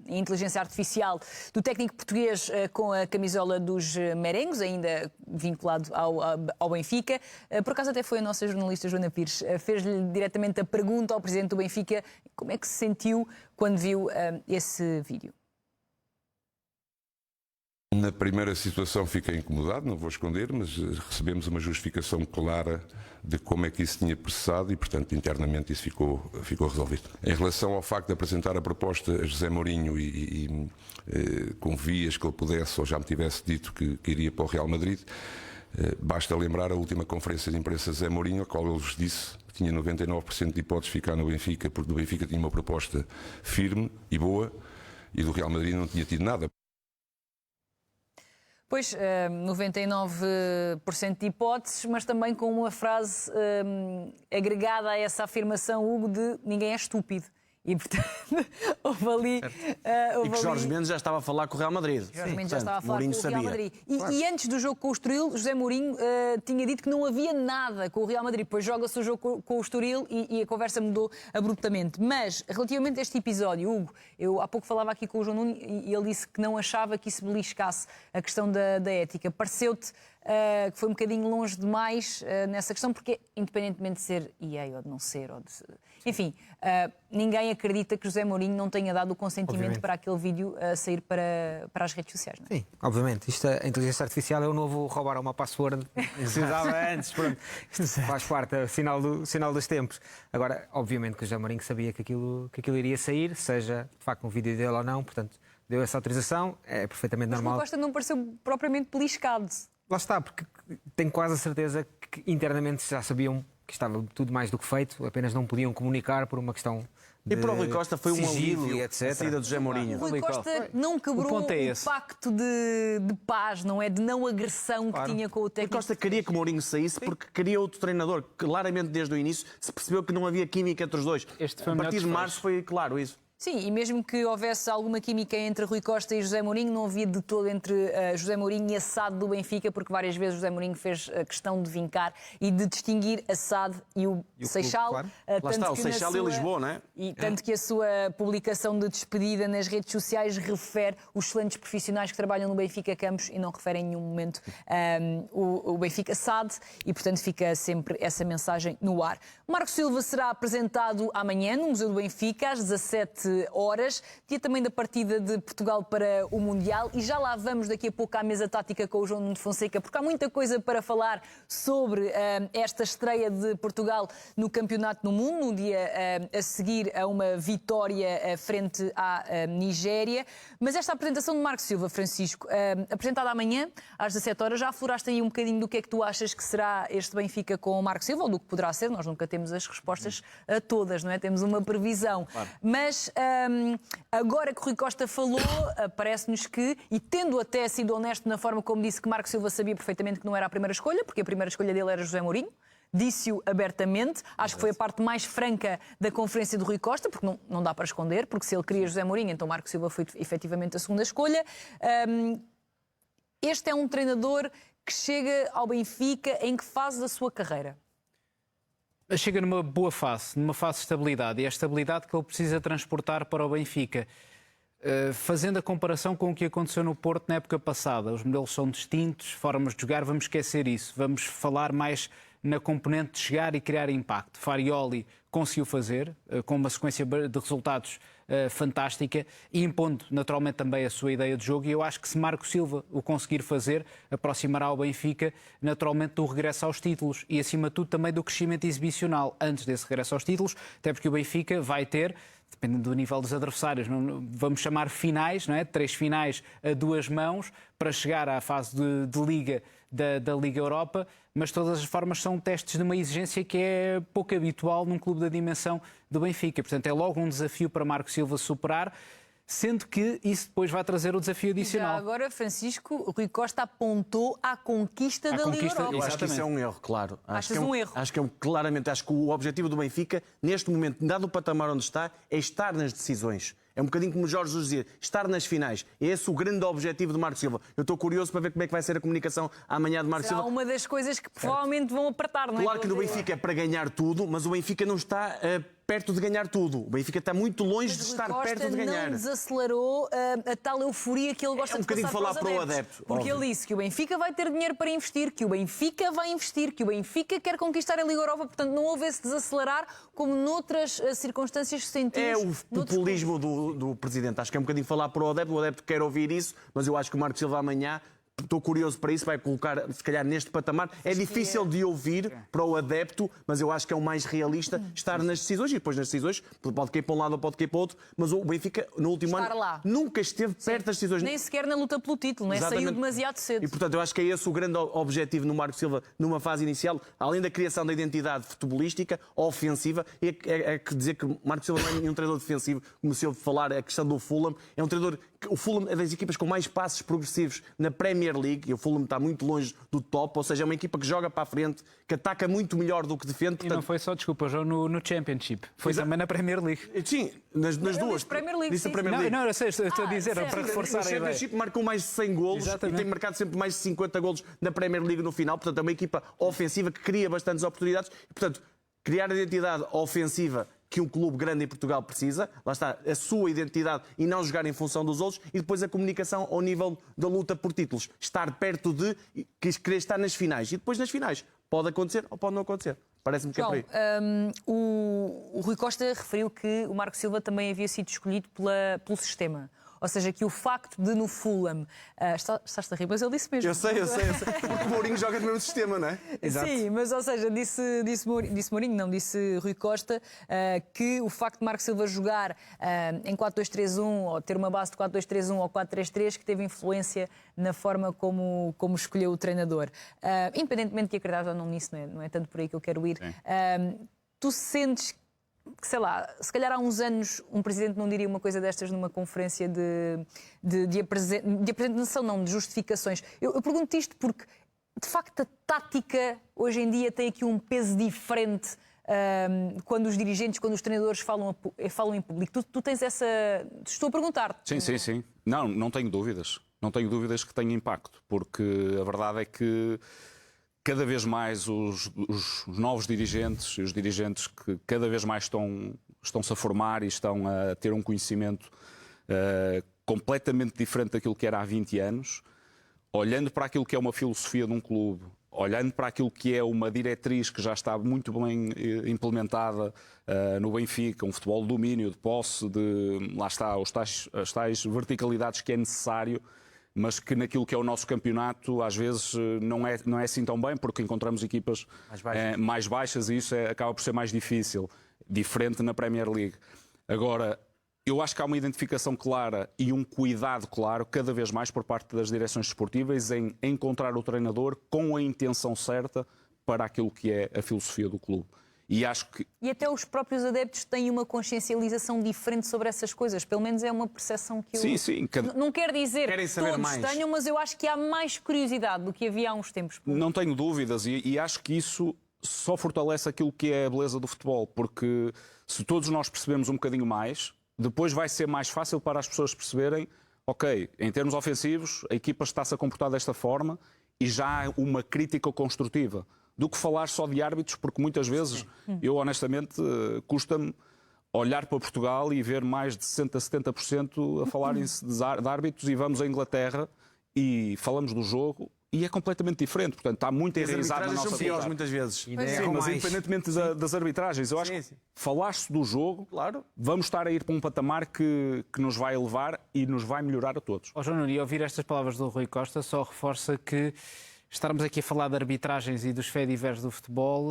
em inteligência artificial do técnico português com a camisola dos merengues, ainda vinculado ao Benfica. Por acaso até foi a nossa jornalista Joana Pires, fez-lhe diretamente a pergunta ao presidente do Benfica como é que se sentiu quando viu esse vídeo. Na primeira situação fiquei incomodado, não vou esconder, mas recebemos uma justificação clara de como é que isso tinha processado e, portanto, internamente isso ficou resolvido. Em relação ao facto de apresentar a proposta a José Mourinho com vias que ele pudesse ou já me tivesse dito que iria para o Real Madrid, basta lembrar a última conferência de imprensa de José Mourinho, a qual ele vos disse que tinha 99% de hipóteses de ficar no Benfica, porque do Benfica tinha uma proposta firme e boa e do Real Madrid não tinha tido nada. Pois, 99% de hipóteses, mas também com uma frase agregada a essa afirmação, Hugo, de ninguém é estúpido. E, portanto, houve ali... e que Jorge Mendes já estava a falar com o Real Madrid. Jorge Mendes já estava a falar Mourinho com o Real Madrid. E antes do jogo com o Estoril, José Mourinho tinha dito que não havia nada com o Real Madrid. Depois joga-se o jogo com o Estoril e a conversa mudou abruptamente. Mas, relativamente a este episódio, Hugo, eu há pouco falava aqui com o João Nuno e ele disse que não achava que isso beliscasse a questão da ética. Pareceu-te que foi um bocadinho longe demais nessa questão, porque independentemente de ser EA ou de não ser, enfim, ninguém acredita que José Mourinho não tenha dado o consentimento Obviamente. para aquele vídeo sair para as redes sociais. Não é? Sim, obviamente. A inteligência artificial é o novo roubar uma password que se usava antes. Pronto. Isto faz parte, é o sinal dos tempos. Agora, obviamente que o José Mourinho sabia que aquilo iria sair, seja de facto um vídeo dele ou não, portanto, deu essa autorização, é perfeitamente Mas normal. o Costa não pareceu propriamente beliscado. Lá está, porque tenho quase a certeza que internamente já sabiam que estava tudo mais do que feito, apenas não podiam comunicar por uma questão de E para o Rui Costa foi um sigilo alívio e a etc. saída do José Mourinho. O Rui Costa não quebrou ponto é o esse. pacto de paz, não é? De não agressão que tinha com o Rui técnico. Costa queria que o Mourinho saísse porque queria outro treinador. Claramente, desde o início, se percebeu que não havia química entre os dois. Este foi o A melhor partir de desfecho. março foi claro isso. Sim, e mesmo que houvesse alguma química entre Rui Costa e José Mourinho, não havia de todo entre José Mourinho e a SAD do Benfica, porque várias vezes José Mourinho fez a questão de vincar e de distinguir a SAD e o Seixal. Claro. Lá está, o Seixal e Lisboa, não é? E tanto que a sua publicação de despedida nas redes sociais refere os excelentes profissionais que trabalham no Benfica Campos e não refere em nenhum momento o Benfica SAD e, portanto, fica sempre essa mensagem no ar. Marco Silva será apresentado amanhã no Museu do Benfica às 17 horas, dia também da partida de Portugal para o Mundial, e já lá vamos daqui a pouco à mesa tática com o João Nuno Fonseca, porque há muita coisa para falar sobre esta estreia de Portugal no Campeonato do Mundo, no dia a seguir a uma vitória frente à Nigéria. Mas esta apresentação de Marco Silva, Francisco, apresentada amanhã às 17 horas, já afloraste aí um bocadinho do que é que tu achas que será este Benfica com o Marco Silva, ou do que poderá ser. Nós nunca temos as respostas a todas, não é? Temos uma previsão. Claro. Mas agora que Rui Costa falou, parece-nos que, e tendo até sido honesto na forma como disse que Marco Silva sabia perfeitamente que não era a primeira escolha, porque a primeira escolha dele era José Mourinho, disse-o abertamente, acho que foi a parte mais franca da conferência de Rui Costa, porque não dá para esconder, porque se ele queria José Mourinho, então Marco Silva foi efetivamente a segunda escolha. Este é um treinador que chega ao Benfica em que fase da sua carreira? Chega numa boa fase, numa fase de estabilidade, e é a estabilidade que ele precisa transportar para o Benfica. Fazendo a comparação com o que aconteceu no Porto na época passada, os modelos são distintos, formas de jogar, vamos esquecer isso. Vamos falar mais na componente de chegar e criar impacto. Farioli conseguiu fazer, com uma sequência de resultados fantástica, e impondo naturalmente também a sua ideia de jogo, e eu acho que se Marco Silva o conseguir fazer, aproximará o Benfica naturalmente do regresso aos títulos e acima de tudo também do crescimento exibicional antes desse regresso aos títulos, até porque o Benfica vai ter, dependendo do nível dos adversários, vamos chamar finais, não é? 3 finais a 2 mãos para chegar à fase de Liga da Liga Europa, mas de todas as formas são testes de uma exigência que é pouco habitual num clube da dimensão do Benfica. Portanto, é logo um desafio para Marco Silva superar, sendo que isso depois vai trazer o desafio adicional. Já agora, Francisco, Rui Costa apontou à conquista da Liga Europa. Eu acho que isso é um erro, claro. Achas um erro? Acho que é claramente, acho que o objetivo do Benfica, neste momento, dado o patamar onde está, é estar nas decisões. É um bocadinho como o Jorge Jesus dizia, estar nas finais. É esse o grande objetivo de Marco Silva. Eu estou curioso para ver como é que vai ser a comunicação amanhã de Marco Será Silva. uma das coisas que provavelmente vão apertar, não é? Claro que no Benfica é para ganhar tudo, mas o Benfica não está perto de ganhar tudo. O Benfica está muito longe de estar perto de ganhar. Não desacelerou a tal euforia que ele gosta de passar falar para o adepto. Porque ele disse que o Benfica vai ter dinheiro para investir, que o Benfica vai investir, que o Benfica quer conquistar a Liga Europa. Portanto, não houve esse desacelerar como noutras circunstâncias sentimos. É o populismo do presidente. Acho que é um bocadinho falar para o adepto quer ouvir isso, mas eu acho que o Marco Silva amanhã, estou curioso para isso, vai colocar, se calhar, neste patamar. É difícil de ouvir para o adepto, mas eu acho que é o mais realista estar nas decisões, e depois nas decisões, pode cair para um lado ou pode cair para o outro, mas o Benfica, no último ano, nunca esteve perto das decisões. Nem sequer na luta pelo título, não é? Saiu demasiado cedo. E, portanto, eu acho que é esse o grande objetivo no Marco Silva, numa fase inicial, além da criação da identidade futebolística, ofensiva, é que dizer que Marco Silva não é nenhum treinador defensivo, como se ouve falar, a questão do Fulham, é um treinador. O Fulham é das equipas com mais passos progressivos na Premier League, e o Fulham está muito longe do top, ou seja, é uma equipa que joga para a frente, que ataca muito melhor do que defende. Portanto... E não foi só, desculpa, João, no Championship, foi também na Premier League. Sim, nas duas. Premier League, sim. Premier League. Não, eu sei, estou a dizer, para reforçar a ideia. O Championship marcou mais de 100 golos. Exatamente. E tem marcado sempre mais de 50 golos na Premier League no final, portanto é uma equipa ofensiva que cria bastantes oportunidades e, portanto, criar a identidade ofensiva que um clube grande em Portugal precisa, lá está, a sua identidade e não jogar em função dos outros, e depois a comunicação ao nível da luta por títulos. Estar perto de querer estar nas finais. E depois nas finais pode acontecer ou pode não acontecer. Parece-me que é por aí. O Rui Costa referiu que o Marco Silva também havia sido escolhido pelo sistema. Ou seja, que o facto de no Fulham... Estás a rir, mas ele disse mesmo. Eu sei. Porque o Mourinho joga no mesmo sistema, não é? Exato. Sim, mas ou seja, disse Mourinho, não, disse Rui Costa, que o facto de Marco Silva jogar em 4-2-3-1 ou ter uma base de 4-2-3-1 ou 4-3-3 que teve influência na forma como escolheu o treinador. Independentemente de acreditar ou não nisso, não é tanto por aí que eu quero ir. Tu sentes que, sei lá, se calhar há uns anos um presidente não diria uma coisa destas numa conferência de apresentação, não, de justificações. Eu pergunto isto porque, de facto, a tática hoje em dia tem aqui um peso diferente quando os dirigentes, quando os treinadores falam em público. Tu tens essa... Estou a perguntar-te. Sim. Não tenho dúvidas. Não tenho dúvidas que tenha impacto, porque a verdade é que cada vez mais os novos dirigentes e os dirigentes que cada vez mais estão-se a formar e estão a ter um conhecimento completamente diferente daquilo que era há 20 anos, olhando para aquilo que é uma filosofia de um clube, olhando para aquilo que é uma diretriz que já está muito bem implementada no Benfica, um futebol de domínio, de posse, lá está, as tais verticalidades que é necessário, mas que naquilo que é o nosso campeonato às vezes não é assim tão bem, porque encontramos equipas mais baixas e isso acaba por ser mais difícil, diferente na Premier League. Agora, eu acho que há uma identificação clara e um cuidado claro, cada vez mais por parte das direções desportivas, em encontrar o treinador com a intenção certa para aquilo que é a filosofia do clube. E acho que... E até os próprios adeptos têm uma consciencialização diferente sobre essas coisas. Pelo menos é uma percepção que eu... Sim. Não quer dizer Querem que saber todos mais. tenham, mas eu acho que há mais curiosidade do que havia há uns tempos. Não tenho dúvidas e acho que isso só fortalece aquilo que é a beleza do futebol, porque se todos nós percebemos um bocadinho mais, depois vai ser mais fácil para as pessoas perceberem, ok, em termos ofensivos, a equipa está-se a comportar desta forma e já há uma crítica construtiva, do que falar só de árbitros, porque muitas vezes, eu honestamente, custa-me olhar para Portugal e ver mais de 60%, 70% a falarem-se de árbitros, e vamos à Inglaterra e falamos do jogo e é completamente diferente. Portanto, está muito enraizado na nossa são piores cultura. muitas vezes. Sim, mas independentemente das arbitragens, eu acho que falar-se do jogo, Claro. vamos estar a ir para um patamar que nos vai elevar e nos vai melhorar a todos. João Nuno, e ouvir estas palavras do Rui Costa só reforça que estarmos aqui a falar de arbitragens e dos faits-divers do futebol,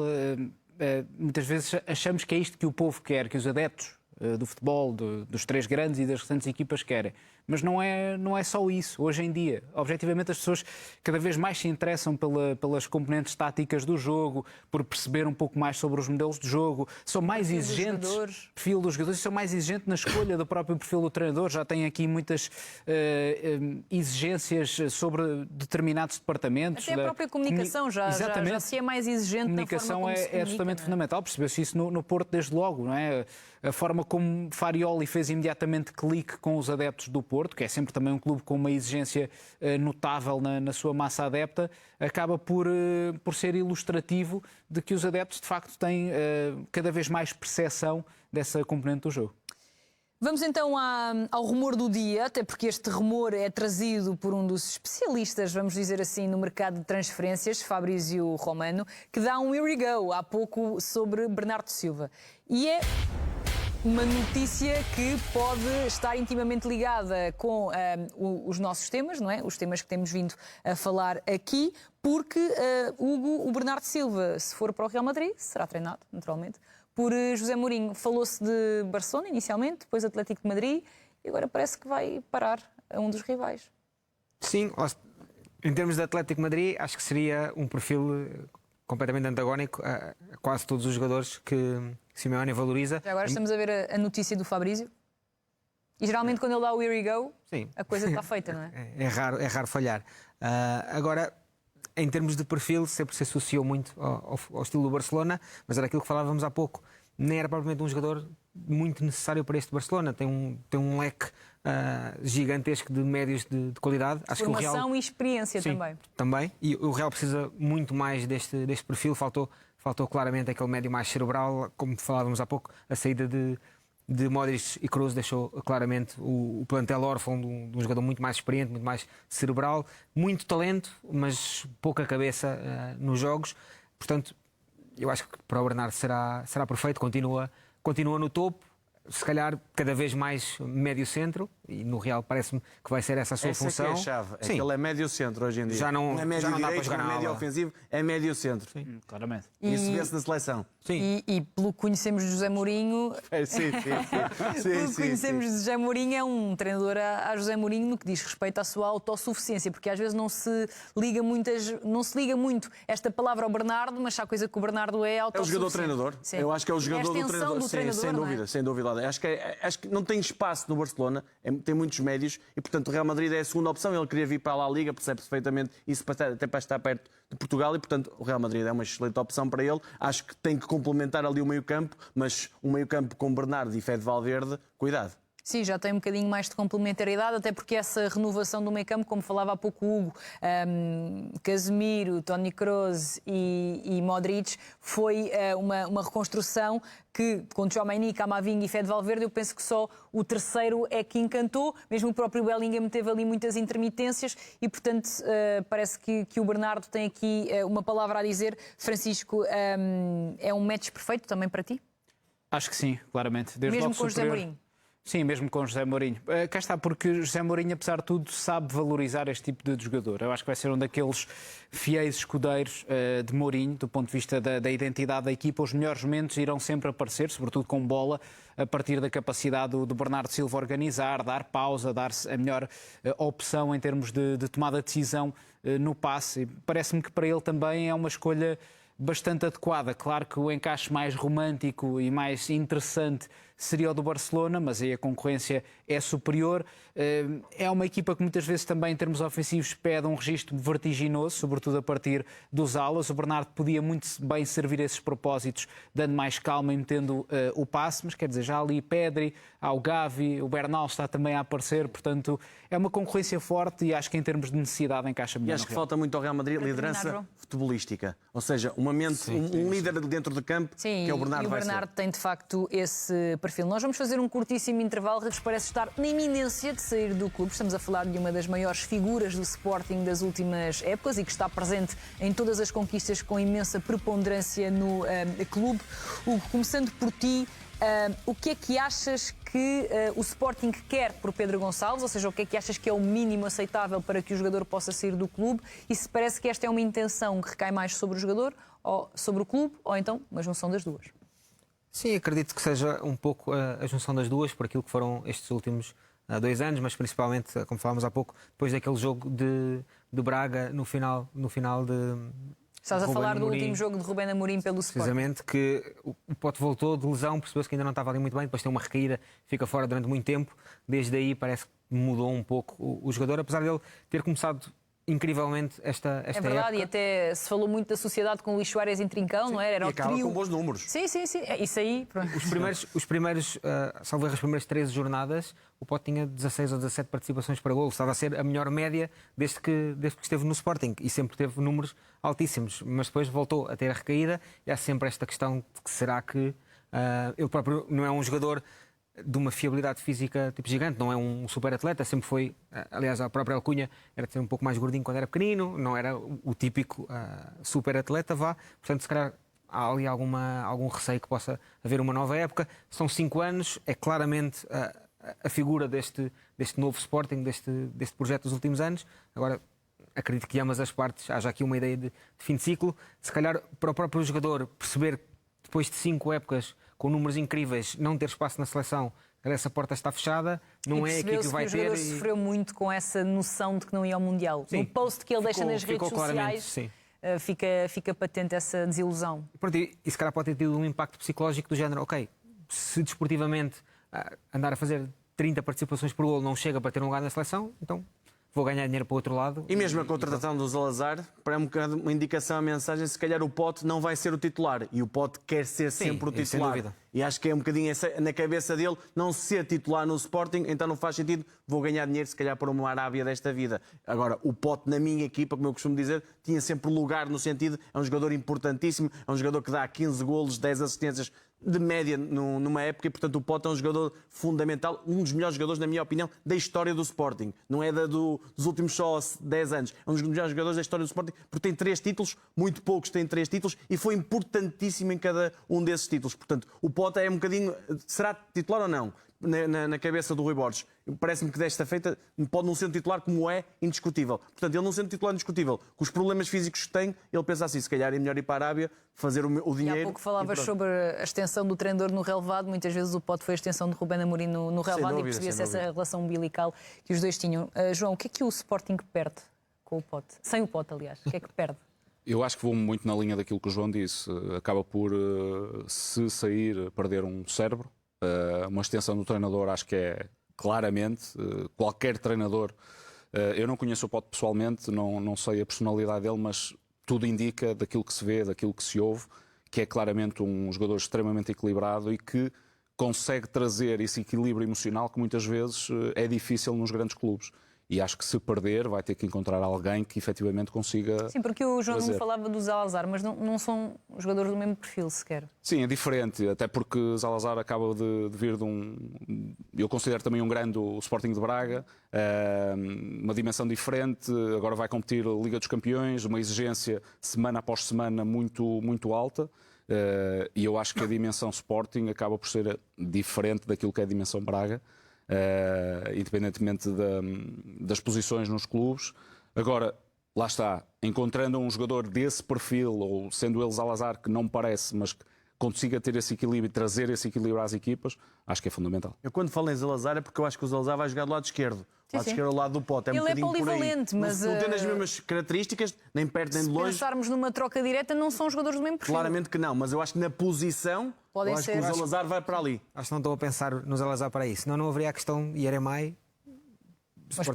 muitas vezes achamos que é isto que o povo quer, que os adeptos do futebol, dos três grandes e das restantes equipas querem. Mas não é só isso. Hoje em dia, objetivamente, as pessoas cada vez mais se interessam pelas componentes táticas do jogo, por perceber um pouco mais sobre os modelos de jogo, são mais exigentes, perfil dos jogadores, são mais exigentes na escolha do próprio perfil do treinador, já têm aqui muitas exigências sobre determinados departamentos. Até a própria comunicação já se é mais exigente na forma como se comunica. A comunicação é absolutamente fundamental, percebeu-se isso no Porto desde logo, não é? A forma como Farioli fez imediatamente clique com os adeptos do Porto, que é sempre também um clube com uma exigência notável na sua massa adepta, acaba por ser ilustrativo de que os adeptos de facto têm cada vez mais percepção dessa componente do jogo. Vamos então ao rumor do dia, até porque este rumor é trazido por um dos especialistas, vamos dizer assim, no mercado de transferências, Fabrício Romano, que dá um here we go há pouco sobre Bernardo Silva. E é uma notícia que pode estar intimamente ligada com os nossos temas, não é? Os temas que temos vindo a falar aqui, porque o Bernardo Silva, se for para o Real Madrid, será treinado, naturalmente, por José Mourinho. Falou-se de Barcelona inicialmente, depois Atlético de Madrid, e agora parece que vai parar a um dos rivais. Sim, em termos de Atlético de Madrid, acho que seria um perfil completamente antagónico a quase todos os jogadores que Simeone valoriza. Já agora estamos a ver a notícia do Fabrício. E geralmente quando ele dá o here we go, sim, a coisa está feita, não é? É raro falhar. Agora, em termos de perfil, sempre se associou muito ao estilo do Barcelona, mas era aquilo que falávamos há pouco. Nem era propriamente um jogador muito necessário para este Barcelona. Tem um leque gigantesco de médios de qualidade. Acho Formação que o Real... e experiência. Sim, também. E o Real precisa muito mais deste perfil. Faltou claramente aquele médio mais cerebral, como falávamos há pouco. A saída de Modric e Kroos deixou claramente o plantel órfão de um jogador muito mais experiente, muito mais cerebral, muito talento, mas pouca cabeça nos jogos. Portanto, eu acho que para o Bernardo será perfeito, continua no topo, se calhar cada vez mais médio-centro, e no Real parece-me que vai ser essa a sua função. Essa é a chave, é que ele é médio-centro hoje em dia. Já não é médio dá para direito, jogar não é na médio ala. ofensivo, é médio-centro. Claramente. Isso vê-se na seleção. E pelo que conhecemos de José Mourinho, pelo que conhecemos de José Mourinho, é um treinador a José Mourinho no que diz respeito à sua autossuficiência, porque às vezes não se liga muito esta palavra ao Bernardo, mas há coisa que o Bernardo é É o autossuficiente. jogador-treinador. Sim. Eu acho que é o É a jogador do extensão treinador. do treinador, sem não é? dúvida, sem dúvida. Acho que não tem espaço no Barcelona. É tem muitos médios e, portanto, o Real Madrid é a segunda opção. Ele queria vir para a La Liga, percebe-se perfeitamente isso, até para estar perto de Portugal, e, portanto, o Real Madrid é uma excelente opção para ele. Acho que tem que complementar ali o meio-campo, mas um meio-campo com Bernardo e Fede Valverde, cuidado. Sim, já tem um bocadinho mais de complementaridade, até porque essa renovação do meio-campo, como falava há pouco o Hugo, Casemiro, Toni Kroos e Modric, foi uma reconstrução que, com Tchouaméni, Camavinga e Fede Valverde, eu penso que só o terceiro é que encantou. Mesmo o próprio Bellingham teve ali muitas intermitências e, portanto, parece que o Bernardo tem aqui uma palavra a dizer. Francisco, é um match perfeito também para ti? Acho que sim, claramente. Desde Mesmo logo com o José superior. Mourinho? Sim, mesmo com o José Mourinho. Cá está, porque José Mourinho, apesar de tudo, sabe valorizar este tipo de jogador. Eu acho que vai ser um daqueles fiéis escudeiros de Mourinho, do ponto de vista da identidade da equipa. Os melhores momentos irão sempre aparecer, sobretudo com bola, a partir da capacidade do Bernardo Silva organizar, dar pausa, dar a melhor opção em termos de tomada de decisão no passe. Parece-me que para ele também é uma escolha bastante adequada. Claro que o encaixe mais romântico e mais interessante seria o do Barcelona, mas aí a concorrência é superior. É uma equipa que muitas vezes também, em termos ofensivos, pede um registro vertiginoso, sobretudo a partir dos alas. O Bernardo podia muito bem servir esses propósitos, dando mais calma e metendo o passe, mas quer dizer, já ali Pedri, há o Gavi, o Bernal está também a aparecer, portanto é uma concorrência forte e acho que em termos de necessidade encaixa melhor. E acho que falta muito ao Real Madrid liderança futebolística, ou seja, um líder dentro de campo, Sim, que é o Bernardo. e o Bernardo tem de facto esse perfil. Nós vamos fazer um curtíssimo intervalo. Redes parece estar na iminência de sair do clube. Estamos a falar de uma das maiores figuras do Sporting das últimas épocas e que está presente em todas as conquistas com imensa preponderância no clube. Hugo, começando por ti, o que é que achas que o Sporting quer por Pedro Gonçalves? Ou seja, o que é que achas que é o mínimo aceitável para que o jogador possa sair do clube? E se parece que esta é uma intenção que recai mais sobre o jogador, ou sobre o clube, ou então uma junção das duas? Sim, acredito que seja um pouco a junção das duas, por aquilo que foram estes últimos 2 anos, mas principalmente, como falámos há pouco, depois daquele jogo de Braga no final de... Estás a falar do último jogo de Rubén Amorim pelo Sporting. Precisamente, que o Pote voltou de lesão, percebeu-se que ainda não estava ali muito bem, depois tem uma recaída, fica fora durante muito tempo. Desde aí parece que mudou um pouco o jogador, apesar dele ter começado incrivelmente esta É verdade, época. e até se falou muito da sociedade com o Luís Soares em Trincão, não era? Era E o acaba trio. com bons números. Sim. Isso aí, pronto. Salvo erro, as primeiras 13 jornadas, o Pote tinha 16 ou 17 participações para golo. Estava a ser a melhor média desde que esteve no Sporting e sempre teve números altíssimos. Mas depois voltou a ter a recaída e há sempre esta questão de que será que ele próprio não é um jogador de uma fiabilidade física tipo gigante, não é um super atleta, sempre foi, aliás, a própria alcunha era de ser um pouco mais gordinho quando era pequenino, não era o típico super atleta, portanto, se calhar há ali algum receio que possa haver uma nova época. São 5 anos, é claramente a figura deste novo Sporting, deste projeto dos últimos anos. Agora, acredito que ambas as partes haja aqui uma ideia de fim de ciclo. Se calhar, para o próprio jogador perceber, depois de 5 épocas com números incríveis, não ter espaço na seleção, essa porta está fechada, não é aqui que vai ter. O jogador sofreu muito com essa noção de que não ia ao Mundial. Sim, no post que ele deixa nas redes sociais, sim. Fica patente essa desilusão. E se calhar pode ter tido um impacto psicológico do género, ok, se desportivamente andar a fazer 30 participações por golo não chega para ter um lugar na seleção, então vou ganhar dinheiro para o outro lado. E mesmo a contratação do Salazar, para um bocado uma indicação, a mensagem, se calhar o Pote não vai ser o titular. E o Pote quer ser sempre o sem titular. dúvida. E acho que é um bocadinho na cabeça dele não ser titular no Sporting, então não faz sentido, vou ganhar dinheiro se calhar para uma Arábia desta vida. Agora, o Pote na minha equipa, como eu costumo dizer, tinha sempre lugar no sentido, é um jogador importantíssimo, é um jogador que dá 15 golos, 10 assistências de média numa época e, portanto, o Pote é um jogador fundamental, um dos melhores jogadores, na minha opinião, da história do Sporting. Não é dos últimos só 10 anos. É um dos melhores jogadores da história do Sporting, porque tem 3 títulos, muito poucos têm 3 títulos, e foi importantíssimo em cada um desses títulos. Portanto, o Pote é um bocadinho... Será titular ou não? Na cabeça do Rui Borges. Parece-me que desta feita pode não ser um titular como é indiscutível. Portanto, ele não sendo titular indiscutível, com os problemas físicos que tem, ele pensa assim, se calhar é melhor ir para a Arábia, fazer o dinheiro... E há pouco falavas sobre a extensão do treinador no relevado, muitas vezes o Pote foi a extensão de Rubén Amorim no relevado e percebia-se essa relação umbilical que os dois tinham. João, o que é que o Sporting perde com o Pote? Sem o Pote, aliás, o que é que perde? Eu acho que vou muito na linha daquilo que o João disse. Acaba por, se sair, perder um cérebro. Uma extensão do treinador acho que é claramente, qualquer treinador, eu não conheço o Pote pessoalmente, não sei a personalidade dele, mas tudo indica daquilo que se vê, daquilo que se ouve, que é claramente um jogador extremamente equilibrado e que consegue trazer esse equilíbrio emocional que muitas vezes é difícil nos grandes clubes. E acho que se perder vai ter que encontrar alguém que efetivamente consiga. Sim, porque o João fazer. falava do Zalazar, mas não são jogadores do mesmo perfil sequer. Sim, é diferente, até porque Zalazar acaba de vir de eu considero também um grande o Sporting de Braga, uma dimensão diferente, agora vai competir a Liga dos Campeões, uma exigência semana após semana muito alta, e eu acho que a dimensão Sporting acaba por ser diferente daquilo que é a dimensão Braga, independentemente das posições nos clubes. Agora, lá está, encontrando um jogador desse perfil, ou sendo ele Zalazar, que não me parece, mas que consiga ter esse equilíbrio e trazer esse equilíbrio às equipas, acho que é fundamental. Eu quando falo em Zalazar é porque eu acho que o Zalazar vai jogar do lado esquerdo. Sim, Lado sim. esquerdo ao lado do Pote. Ele é bocadinho por aí. polivalente, mas, Não tem as mesmas características, nem perto nem de Se longe. pensarmos numa troca direta, não são jogadores do mesmo perfil. Claramente que não, mas eu acho que na posição, Podem eu acho ser. que o Zalazar vai para ali. Acho que não estou a pensar no Zalazar para isso. Senão não haveria a questão Yeremai. Mas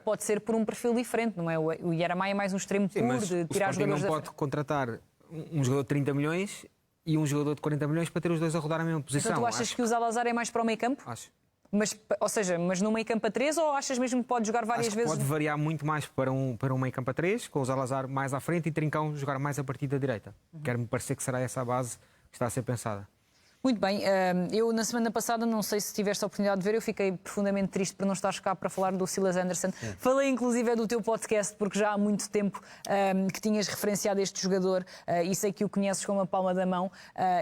pode ser por um perfil diferente, não é? O Yeramay é mais um extremo puro Mas de o tirar Sporting não jogadores pode contratar um jogador de 30 milhões e um jogador de 40 milhões para ter os dois a rodar na mesma posição. Então tu achas que o Zalazar é mais para o meio campo? Acho. Mas no meio campo a 3 ou achas mesmo que pode jogar várias Acho que vezes? pode variar muito mais para um meio campo a 3, com o Zalazar mais à frente e Trincão jogar mais a partir da direita. Quero-me parecer que será essa a base que está a ser pensada. Muito bem, eu na semana passada, não sei se tiveste a oportunidade de ver, eu fiquei profundamente triste por não estares cá para falar do Silas Anderson. Falei inclusive do teu podcast, porque já há muito tempo que tinhas referenciado este jogador e sei que o conheces como a palma da mão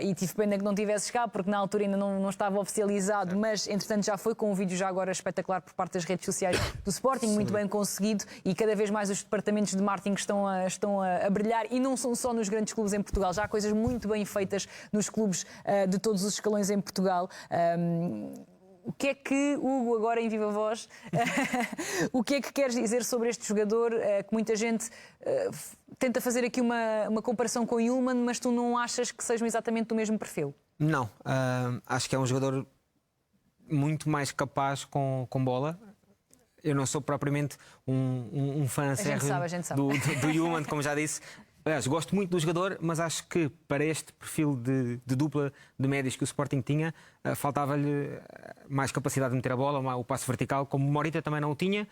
e tive pena que não tivesses cá, porque na altura ainda não estava oficializado, mas entretanto já foi com um vídeo já agora espetacular por parte das redes sociais do Sporting, muito bem conseguido e cada vez mais os departamentos de marketing estão a brilhar e não são só nos grandes clubes em Portugal, já há coisas muito bem feitas nos clubes de todos os escalões em Portugal. O que é que, Hugo, agora em viva voz, o que é que queres dizer sobre este jogador que muita gente tenta fazer aqui uma comparação com o Yulman, mas tu não achas que sejam exatamente do mesmo perfil? Não, acho que é um jogador muito mais capaz com bola. Eu não sou propriamente um fã acérrimo do Yulman, como já disse. Aliás, gosto muito do jogador, mas acho que para este perfil de dupla de médios que o Sporting tinha, faltava-lhe mais capacidade de meter a bola, o passo vertical, como o Morita também não o tinha,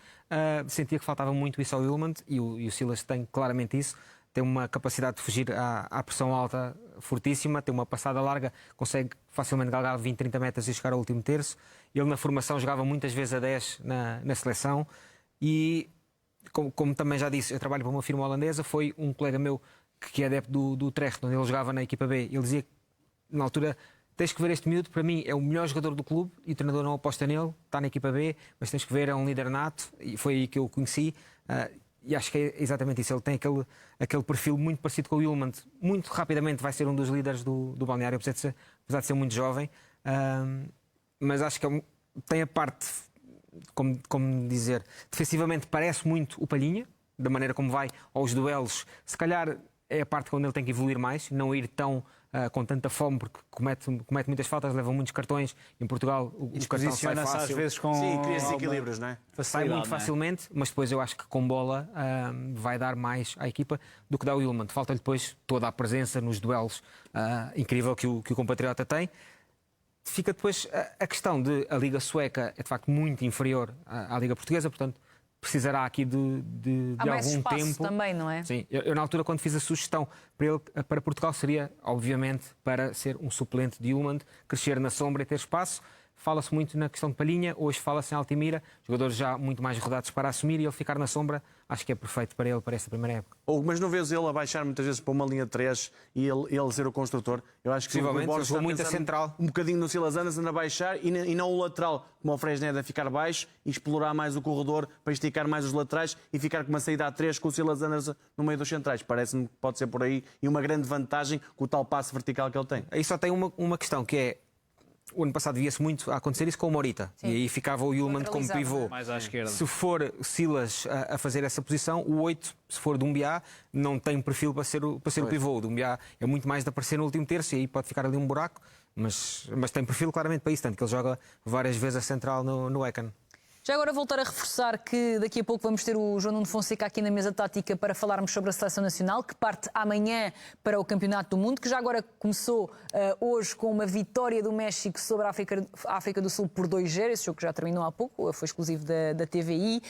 sentia que faltava muito isso ao Yulman e o Silas tem claramente isso. Tem uma capacidade de fugir à pressão alta fortíssima, tem uma passada larga, consegue facilmente galgar 20, 30 metros e chegar ao último terço. Ele na formação jogava muitas vezes a 10 na seleção e... Como também já disse, eu trabalho para uma firma holandesa, foi um colega meu que é adepto do Utrecht, onde ele jogava na equipa B. Ele dizia que, na altura, tens que ver este miúdo, para mim é o melhor jogador do clube e o treinador não aposta nele, está na equipa B, mas tens que ver, é um líder nato e foi aí que eu o conheci. E acho que é exatamente isso, ele tem aquele perfil muito parecido com o Yulman. Muito rapidamente vai ser um dos líderes do balneário, apesar de ser muito jovem, mas acho que tem a parte... Como dizer, defensivamente parece muito o Palhinha, da maneira como vai aos duelos. Se calhar é a parte onde ele tem que evoluir mais, não ir tão com tanta fome, porque comete muitas faltas, leva muitos cartões. Em Portugal o cartão sai fácil. Às vezes com Sim, cria esses equilíbrios, não é? Sai muito facilmente, mas depois eu acho que com bola vai dar mais à equipa do que dá o Yulman. Falta-lhe depois toda a presença nos duelos incrível que o compatriota tem. Fica depois a questão de a Liga Sueca é de facto muito inferior à Liga Portuguesa, portanto precisará aqui de Há mais algum espaço tempo também, não é? Sim, eu na altura quando fiz a sugestão para Portugal seria obviamente para ser um suplente de Yulman, crescer na sombra e ter espaço. Fala-se muito na questão de Palhinha, hoje fala-se em Altimira, jogadores já muito mais rodados para assumir e ele ficar na sombra, acho que é perfeito para ele, para esta primeira época. Mas não vês ele a baixar muitas vezes para uma linha de 3 e ele ser o construtor? Eu acho que Possivelmente, o Borges está muito a pensando central. um bocadinho no Silas Anderson a baixar e não o lateral, como o Fresneda, a ficar baixo e explorar mais o corredor para esticar mais os laterais e ficar com uma saída a 3 com o Silas Anderson no meio dos centrais. Parece-me que pode ser por aí e uma grande vantagem com o tal passo vertical que ele tem. Aí só tem uma questão que é, o ano passado via-se muito a acontecer isso com o Morita. Sim. E aí ficava o Yulman como pivô. mais à esquerda. Se for Silas a fazer essa posição, o 8, se for Doumbia, não tem perfil para ser o pivô. O Doumbia é muito mais de aparecer no último terço e aí pode ficar ali um buraco. mas tem perfil claramente para isso, tanto que ele joga várias vezes a central no Econ. Já agora voltar a reforçar que daqui a pouco vamos ter o João Nuno Fonseca aqui na mesa tática para falarmos sobre a Seleção Nacional, que parte amanhã para o Campeonato do Mundo, que já agora começou hoje com uma vitória do México sobre a África do Sul por 2-0, esse jogo que já terminou há pouco, foi exclusivo da TVI.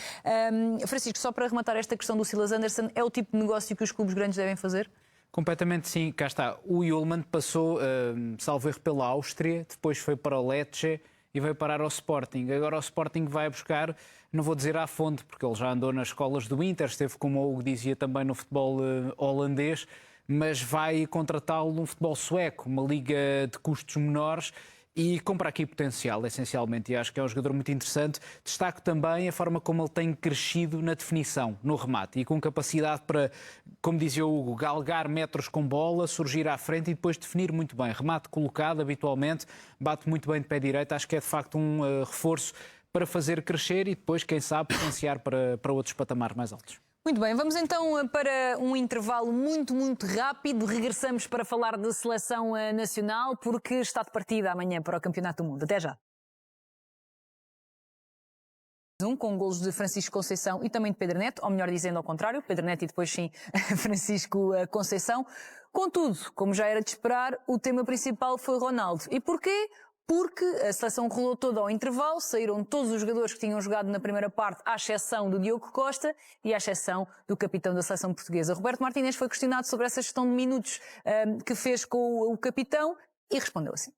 Francisco, só para rematar esta questão do Silas Anderson, é o tipo de negócio que os clubes grandes devem fazer? Completamente sim, cá está. O Yulman passou, salvo erro, pela Áustria, depois foi para o Lecce e veio parar ao Sporting. Agora o Sporting vai buscar, não vou dizer à fonte, porque ele já andou nas escolas do Inter, esteve, como o Hugo dizia, também no futebol holandês, mas vai contratá-lo num futebol sueco, uma liga de custos menores, e compra aqui potencial, essencialmente, e acho que é um jogador muito interessante. Destaco também a forma como ele tem crescido na definição, no remate, e com capacidade para, como dizia o Hugo, galgar metros com bola, surgir à frente e depois definir muito bem. Remate colocado habitualmente, bate muito bem de pé direito, acho que é de facto um reforço para fazer crescer e depois, quem sabe, potenciar para outros patamares mais altos. Muito bem, vamos então para um intervalo muito rápido. Regressamos para falar da Seleção Nacional, porque está de partida amanhã para o Campeonato do Mundo. Até já. Com golos de Francisco Conceição e também de Pedro Neto, ou melhor dizendo ao contrário, Pedro Neto e depois sim Francisco Conceição. Contudo, como já era de esperar, o tema principal foi Ronaldo. E porquê? Porque a seleção rolou toda ao intervalo, saíram todos os jogadores que tinham jogado na primeira parte, à exceção do Diogo Costa e à exceção do capitão da seleção portuguesa. Roberto Martínez foi questionado sobre essa gestão de minutos que fez com o capitão e respondeu assim.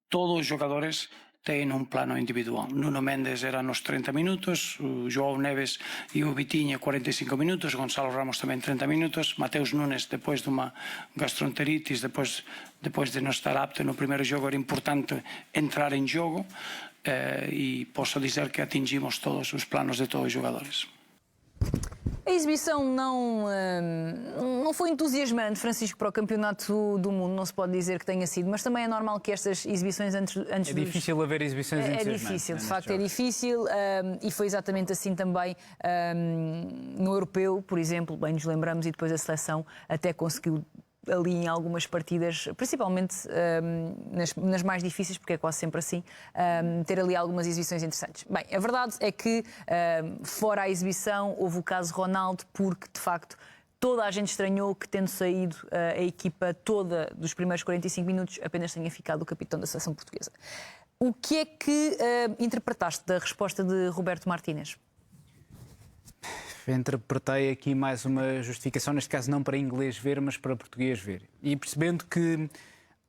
Todos os jogadores têm um plano individual. Nuno Mendes era nos 30 minutos, o João Neves e o Vitinha 45 minutos, Gonçalo Ramos também 30 minutos, Mateus Nunes depois de uma gastroenteritis, depois de não estar apto no primeiro jogo, era importante entrar em jogo e posso dizer que atingimos todos os planos de todos os jogadores. A exibição não foi entusiasmante, Francisco, para o Campeonato do Mundo, não se pode dizer que tenha sido, mas também é normal que estas exibições antes É difícil haver exibições entusiasmantes. É difícil, de facto é difícil, e foi exatamente assim também no Europeu, por exemplo, bem nos lembramos, e depois a seleção até conseguiu ali em algumas partidas, principalmente nas mais difíceis, porque é quase sempre assim, ter ali algumas exibições interessantes. Bem, a verdade é que, fora a exibição, houve o caso Ronaldo, porque, de facto, toda a gente estranhou que, tendo saído a equipa toda dos primeiros 45 minutos, apenas tenha ficado o capitão da seleção portuguesa. O que é que interpretaste da resposta de Roberto Martínez? Interpretei aqui mais uma justificação, neste caso não para inglês ver, mas para português ver. E percebendo que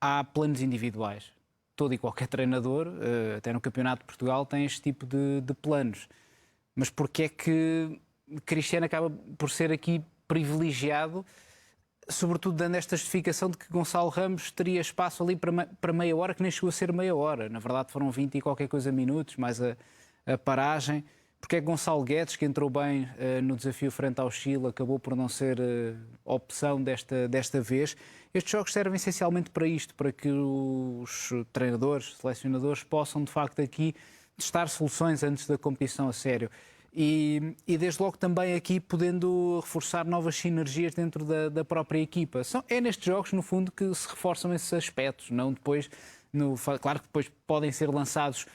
há planos individuais. Todo e qualquer treinador, até no Campeonato de Portugal, tem este tipo de planos. Mas porque é que Cristiano acaba por ser aqui privilegiado, sobretudo dando esta justificação de que Gonçalo Ramos teria espaço ali para meia hora, que nem chegou a ser meia hora. Na verdade foram 20 e qualquer coisa minutos, mais a paragem. Porque é que Gonçalo Guedes, que entrou bem no desafio frente ao Chile, acabou por não ser opção desta vez. Estes jogos servem essencialmente para isto, para que os treinadores, selecionadores, possam de facto aqui testar soluções antes da competição a sério. E desde logo também aqui podendo reforçar novas sinergias dentro da própria equipa. É nestes jogos, no fundo, que se reforçam esses aspectos, não depois... Claro que depois podem ser lançados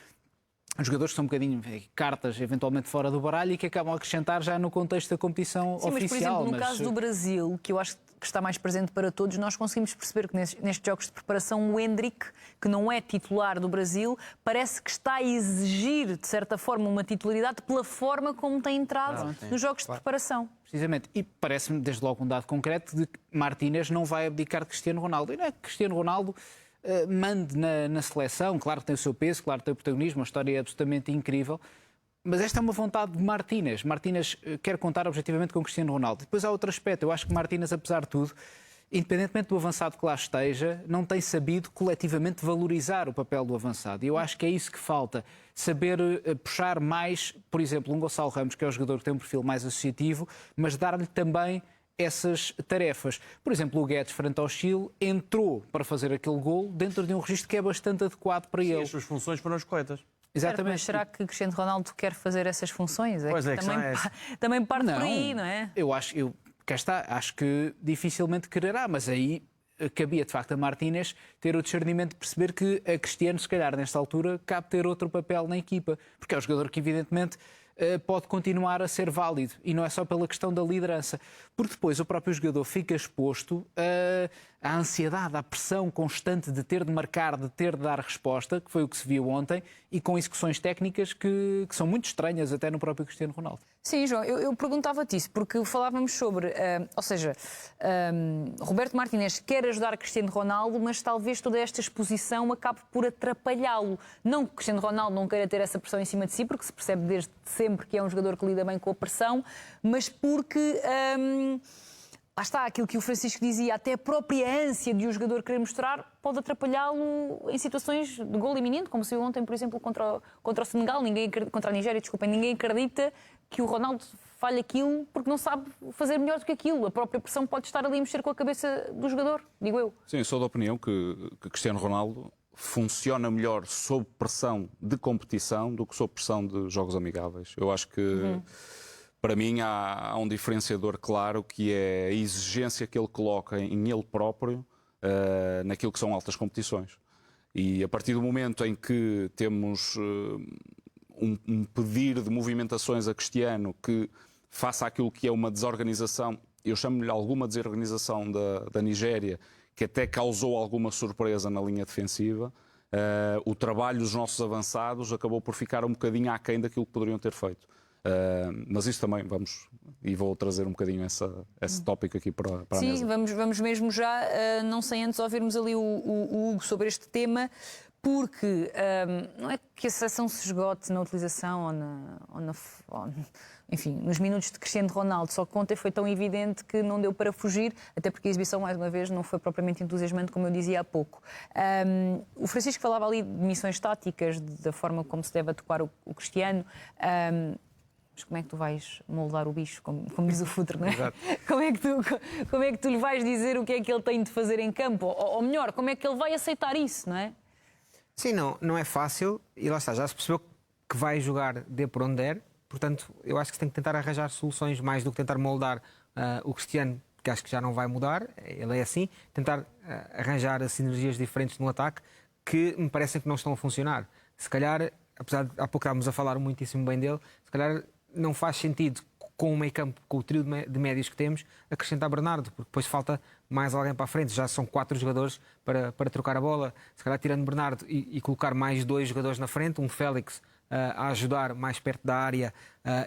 jogadores que são um bocadinho cartas eventualmente fora do baralho e que acabam a acrescentar já no contexto da competição oficial. Mas, por exemplo, no caso do Brasil, que eu acho que está mais presente para todos, nós conseguimos perceber que nestes jogos de preparação o Endrick, que não é titular do Brasil, parece que está a exigir, de certa forma, uma titularidade pela forma como tem entrado nos jogos de preparação. Precisamente. E parece-me, desde logo, um dado concreto de que Martínez não vai abdicar de Cristiano Ronaldo. E não é que Cristiano Ronaldo mande na seleção, claro que tem o seu peso, claro que tem o protagonismo, a história é absolutamente incrível, mas esta é uma vontade de Martínez. Martínez quer contar objetivamente com Cristiano Ronaldo. Depois há outro aspecto, eu acho que Martínez, apesar de tudo, independentemente do avançado que lá esteja, não tem sabido coletivamente valorizar o papel do avançado. E eu acho que é isso que falta, saber puxar mais, por exemplo, um Gonçalo Ramos, que é o jogador que tem um perfil mais associativo, mas dar-lhe também essas tarefas. Por exemplo, o Guedes, frente ao Chile, entrou para fazer aquele gol dentro de um registro que é bastante adequado para ele. As suas funções foram as corretas. Exatamente. Certo, mas será que Cristiano Ronaldo quer fazer essas funções? Pois é, também parte por aí, não é? Cá está, acho que dificilmente quererá, mas aí cabia de facto a Martínez ter o discernimento de perceber que a Cristiano, se calhar nesta altura, cabe ter outro papel na equipa, porque é um jogador que evidentemente pode continuar a ser válido, e não é só pela questão da liderança, porque depois o próprio jogador fica exposto à ansiedade, à pressão constante de ter de marcar, de ter de dar resposta, que foi o que se viu ontem, e com execuções técnicas que são muito estranhas até no próprio Cristiano Ronaldo. Sim, João, eu perguntava-te isso, porque falávamos sobre, Roberto Martínez quer ajudar Cristiano Ronaldo, mas talvez toda esta exposição acabe por atrapalhá-lo. Não que Cristiano Ronaldo não queira ter essa pressão em cima de si, porque se percebe desde sempre que é um jogador que lida bem com a pressão, mas porque... lá está, aquilo que o Francisco dizia, até a própria ânsia de o jogador querer mostrar pode atrapalhá-lo em situações de gol iminente, como se viu ontem, por exemplo, contra o Senegal, contra a Nigéria, desculpem, ninguém acredita que o Ronaldo falha aquilo porque não sabe fazer melhor do que aquilo. A própria pressão pode estar ali a mexer com a cabeça do jogador, digo eu. Sim, eu sou da opinião que Cristiano Ronaldo funciona melhor sob pressão de competição do que sob pressão de jogos amigáveis. Eu acho que... Para mim há um diferenciador claro, que é a exigência que ele coloca em ele próprio naquilo que são altas competições. E a partir do momento em que temos um pedir de movimentações a Cristiano que faça aquilo que é uma desorganização, eu chamo-lhe alguma desorganização da Nigéria, que até causou alguma surpresa na linha defensiva, o trabalho dos nossos avançados acabou por ficar um bocadinho aquém daquilo que poderiam ter feito. Mas isso também vou trazer um bocadinho esse tópico aqui para a mesa. Sim, vamos mesmo já, não sem antes ouvirmos ali o Hugo sobre este tema, porque não é que a seleção se esgote na utilização enfim, nos minutos de Cristiano Ronaldo, só que ontem foi tão evidente que não deu para fugir, até porque a exibição, mais uma vez, não foi propriamente entusiasmante, como eu dizia há pouco. O Francisco falava ali de missões táticas, da forma como se deve atuar o Cristiano. Mas como é que tu vais moldar o bicho, como diz o Futre, não é? Exato. Como é que tu lhe vais dizer o que é que ele tem de fazer em campo? Ou melhor, como é que ele vai aceitar isso, não é? Sim, não é fácil, e lá está, já se percebeu que vai jogar de por onde der, portanto, eu acho que se tem que tentar arranjar soluções mais do que tentar moldar o Cristiano, que acho que já não vai mudar, ele é assim, tentar arranjar sinergias diferentes no ataque que me parecem que não estão a funcionar. Se calhar, apesar de há pouco estávamos a falar muitíssimo bem dele, se calhar não faz sentido, com o meio campo, com o trio de médios que temos, acrescentar Bernardo, porque depois falta mais alguém para a frente. Já são 4 jogadores para trocar a bola. Se calhar tirando Bernardo e colocar mais 2 jogadores na frente, um Félix a ajudar mais perto da área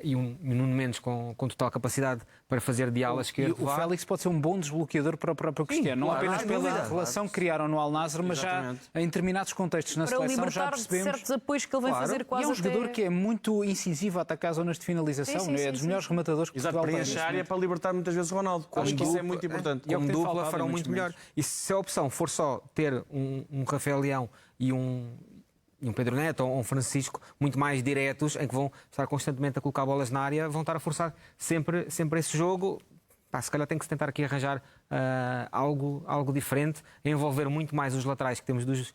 e um Nuno Mendes com total capacidade para fazer de ala esquerda. O Félix pode ser um bom desbloqueador para o próprio Cristiano, não claro, apenas pela relação que criaram no Al Nassr, mas já em determinados contextos na seleção já percebemos. Certos apoios que ele vem fazer quase. E é um jogador que é muito incisivo a atacar zonas de finalização, é dos melhores rematadores que Exato, Portugal tem. preenche a área para libertar muitas vezes o Ronaldo. Acho que isso é muito importante. E como dupla faltado farão em muito muitos melhor. E se a opção for só ter um Rafael Leão e um Pedro Neto ou um Francisco muito mais diretos, em que vão estar constantemente a colocar bolas na área, vão estar a forçar sempre esse jogo. Se calhar tem que se tentar aqui arranjar algo diferente, envolver muito mais os laterais, que temos dois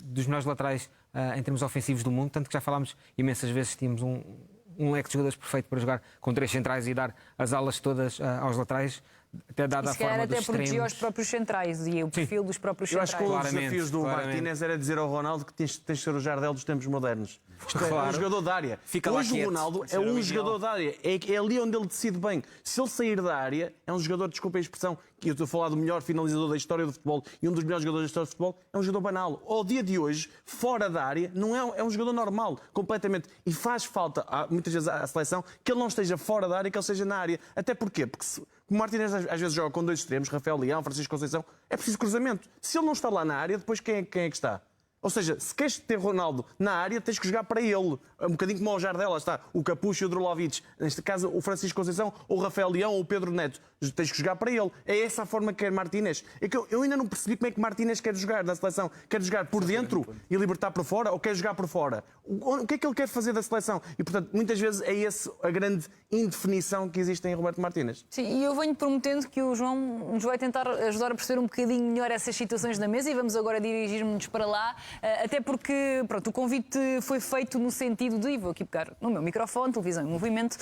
dos melhores laterais em termos ofensivos do mundo, tanto que já falámos imensas vezes que tínhamos um leque de jogadores perfeito para jogar com 3 centrais e dar as alas todas aos laterais. Até dada a forma dos até protegia extremos. os próprios centrais e o perfil dos próprios Eu centrais. acho que um dos Claramente, desafios do Martínez era dizer ao Ronaldo que tens de ser o Jardel dos tempos modernos. Isto é um jogador da área. Fica lá Hoje o quieto. Ronaldo é um jogador da área. É ali onde ele decide bem. Se ele sair da área, é um jogador, desculpa a expressão, que eu estou a falar do melhor finalizador da história do futebol e um dos melhores jogadores da história do futebol, é um jogador banal. Ao dia de hoje, fora da área, não é um jogador normal, completamente. E faz falta, muitas vezes, à seleção, que ele não esteja fora da área, que ele esteja na área. Até porquê? Porque o Martínez às vezes joga com 2 extremos, Rafael Leão, Francisco Conceição, é preciso cruzamento. Se ele não está lá na área, depois quem é que está? Ou seja, se queres ter Ronaldo na área, tens que jogar para ele. Um bocadinho como o Jardel, lá está o Capucho e o Drulovic. Neste caso, o Francisco Conceição, ou o Rafael Leão, ou o Pedro Neto. Tens que jogar para ele. É essa a forma que quer Martínez. É que eu ainda não percebi como é que Martínez quer jogar na seleção. Quer jogar por dentro e libertar por fora, ou quer jogar por fora? O que é que ele quer fazer da seleção? E, portanto, muitas vezes é essa a grande indefinição que existe em Roberto Martínez. Sim, e eu venho prometendo que o João nos vai tentar ajudar a perceber um bocadinho melhor essas situações da mesa e vamos agora dirigir-nos para lá, até porque pronto, o convite foi feito no sentido de, e vou aqui pegar no meu microfone, televisão em movimento,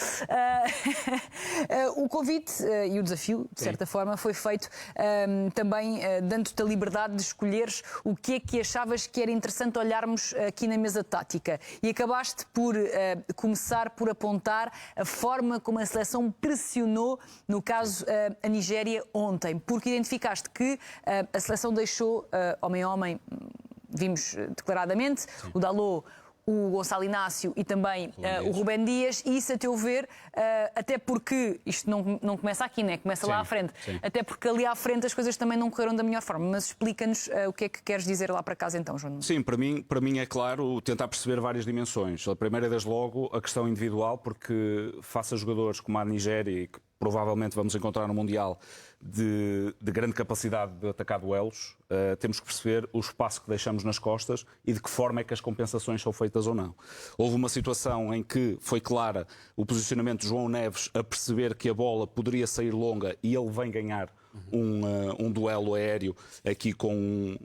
o convite e o desafio, de certa forma, foi feito também dando-te a liberdade de escolheres o que é que achavas que era interessante olharmos aqui na mesa tática. E acabaste por começar por apontar a forma como a seleção pressionou, no caso, a Nigéria ontem, porque identificaste que a seleção deixou homem a homem, vimos declaradamente, o Dalot, o Gonçalo Inácio e também o Rubén Dias, e isso, a teu ver, até porque isto não começa aqui, né? Começa lá à frente, até porque ali à frente as coisas também não correram da melhor forma, mas explica-nos o que é que queres dizer lá para casa então, João. Sim, para mim é claro tentar perceber várias dimensões. A primeira é, desde logo, a questão individual, porque face a jogadores como a Nigéria, e que provavelmente vamos encontrar no Mundial, de grande capacidade de atacar duelos, temos que perceber o espaço que deixamos nas costas e de que forma é que as compensações são feitas ou não. Houve uma situação em que foi clara o posicionamento de João Neves a perceber que a bola poderia sair longa e ele vem ganhar um duelo aéreo aqui com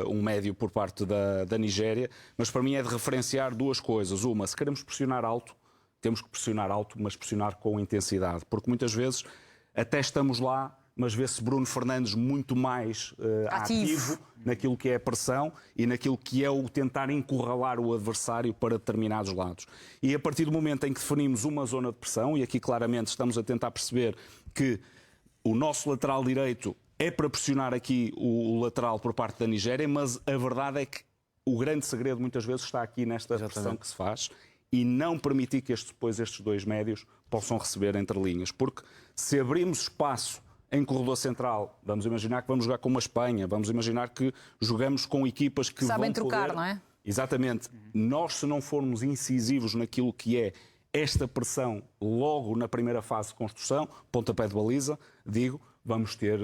um médio por parte da Nigéria, mas para mim é de referenciar duas coisas. Uma, se queremos pressionar alto, temos que pressionar alto, mas pressionar com intensidade, porque muitas vezes até estamos lá, mas vê-se Bruno Fernandes muito mais ativo naquilo que é a pressão e naquilo que é o tentar encurralar o adversário para determinados lados. E a partir do momento em que definimos uma zona de pressão, e aqui claramente estamos a tentar perceber que o nosso lateral direito é para pressionar aqui o lateral por parte da Nigéria, mas a verdade é que o grande segredo muitas vezes está aqui nesta pressão que se faz e não permitir que depois estes dois médios possam receber entre linhas. Porque se abrimos espaço em corredor central, vamos imaginar que vamos jogar com uma Espanha, vamos imaginar que jogamos com equipas que sabem vão trocar, poder... não é? Exatamente. Nós, se não formos incisivos naquilo que é esta pressão logo na primeira fase de construção, pontapé de baliza, vamos ter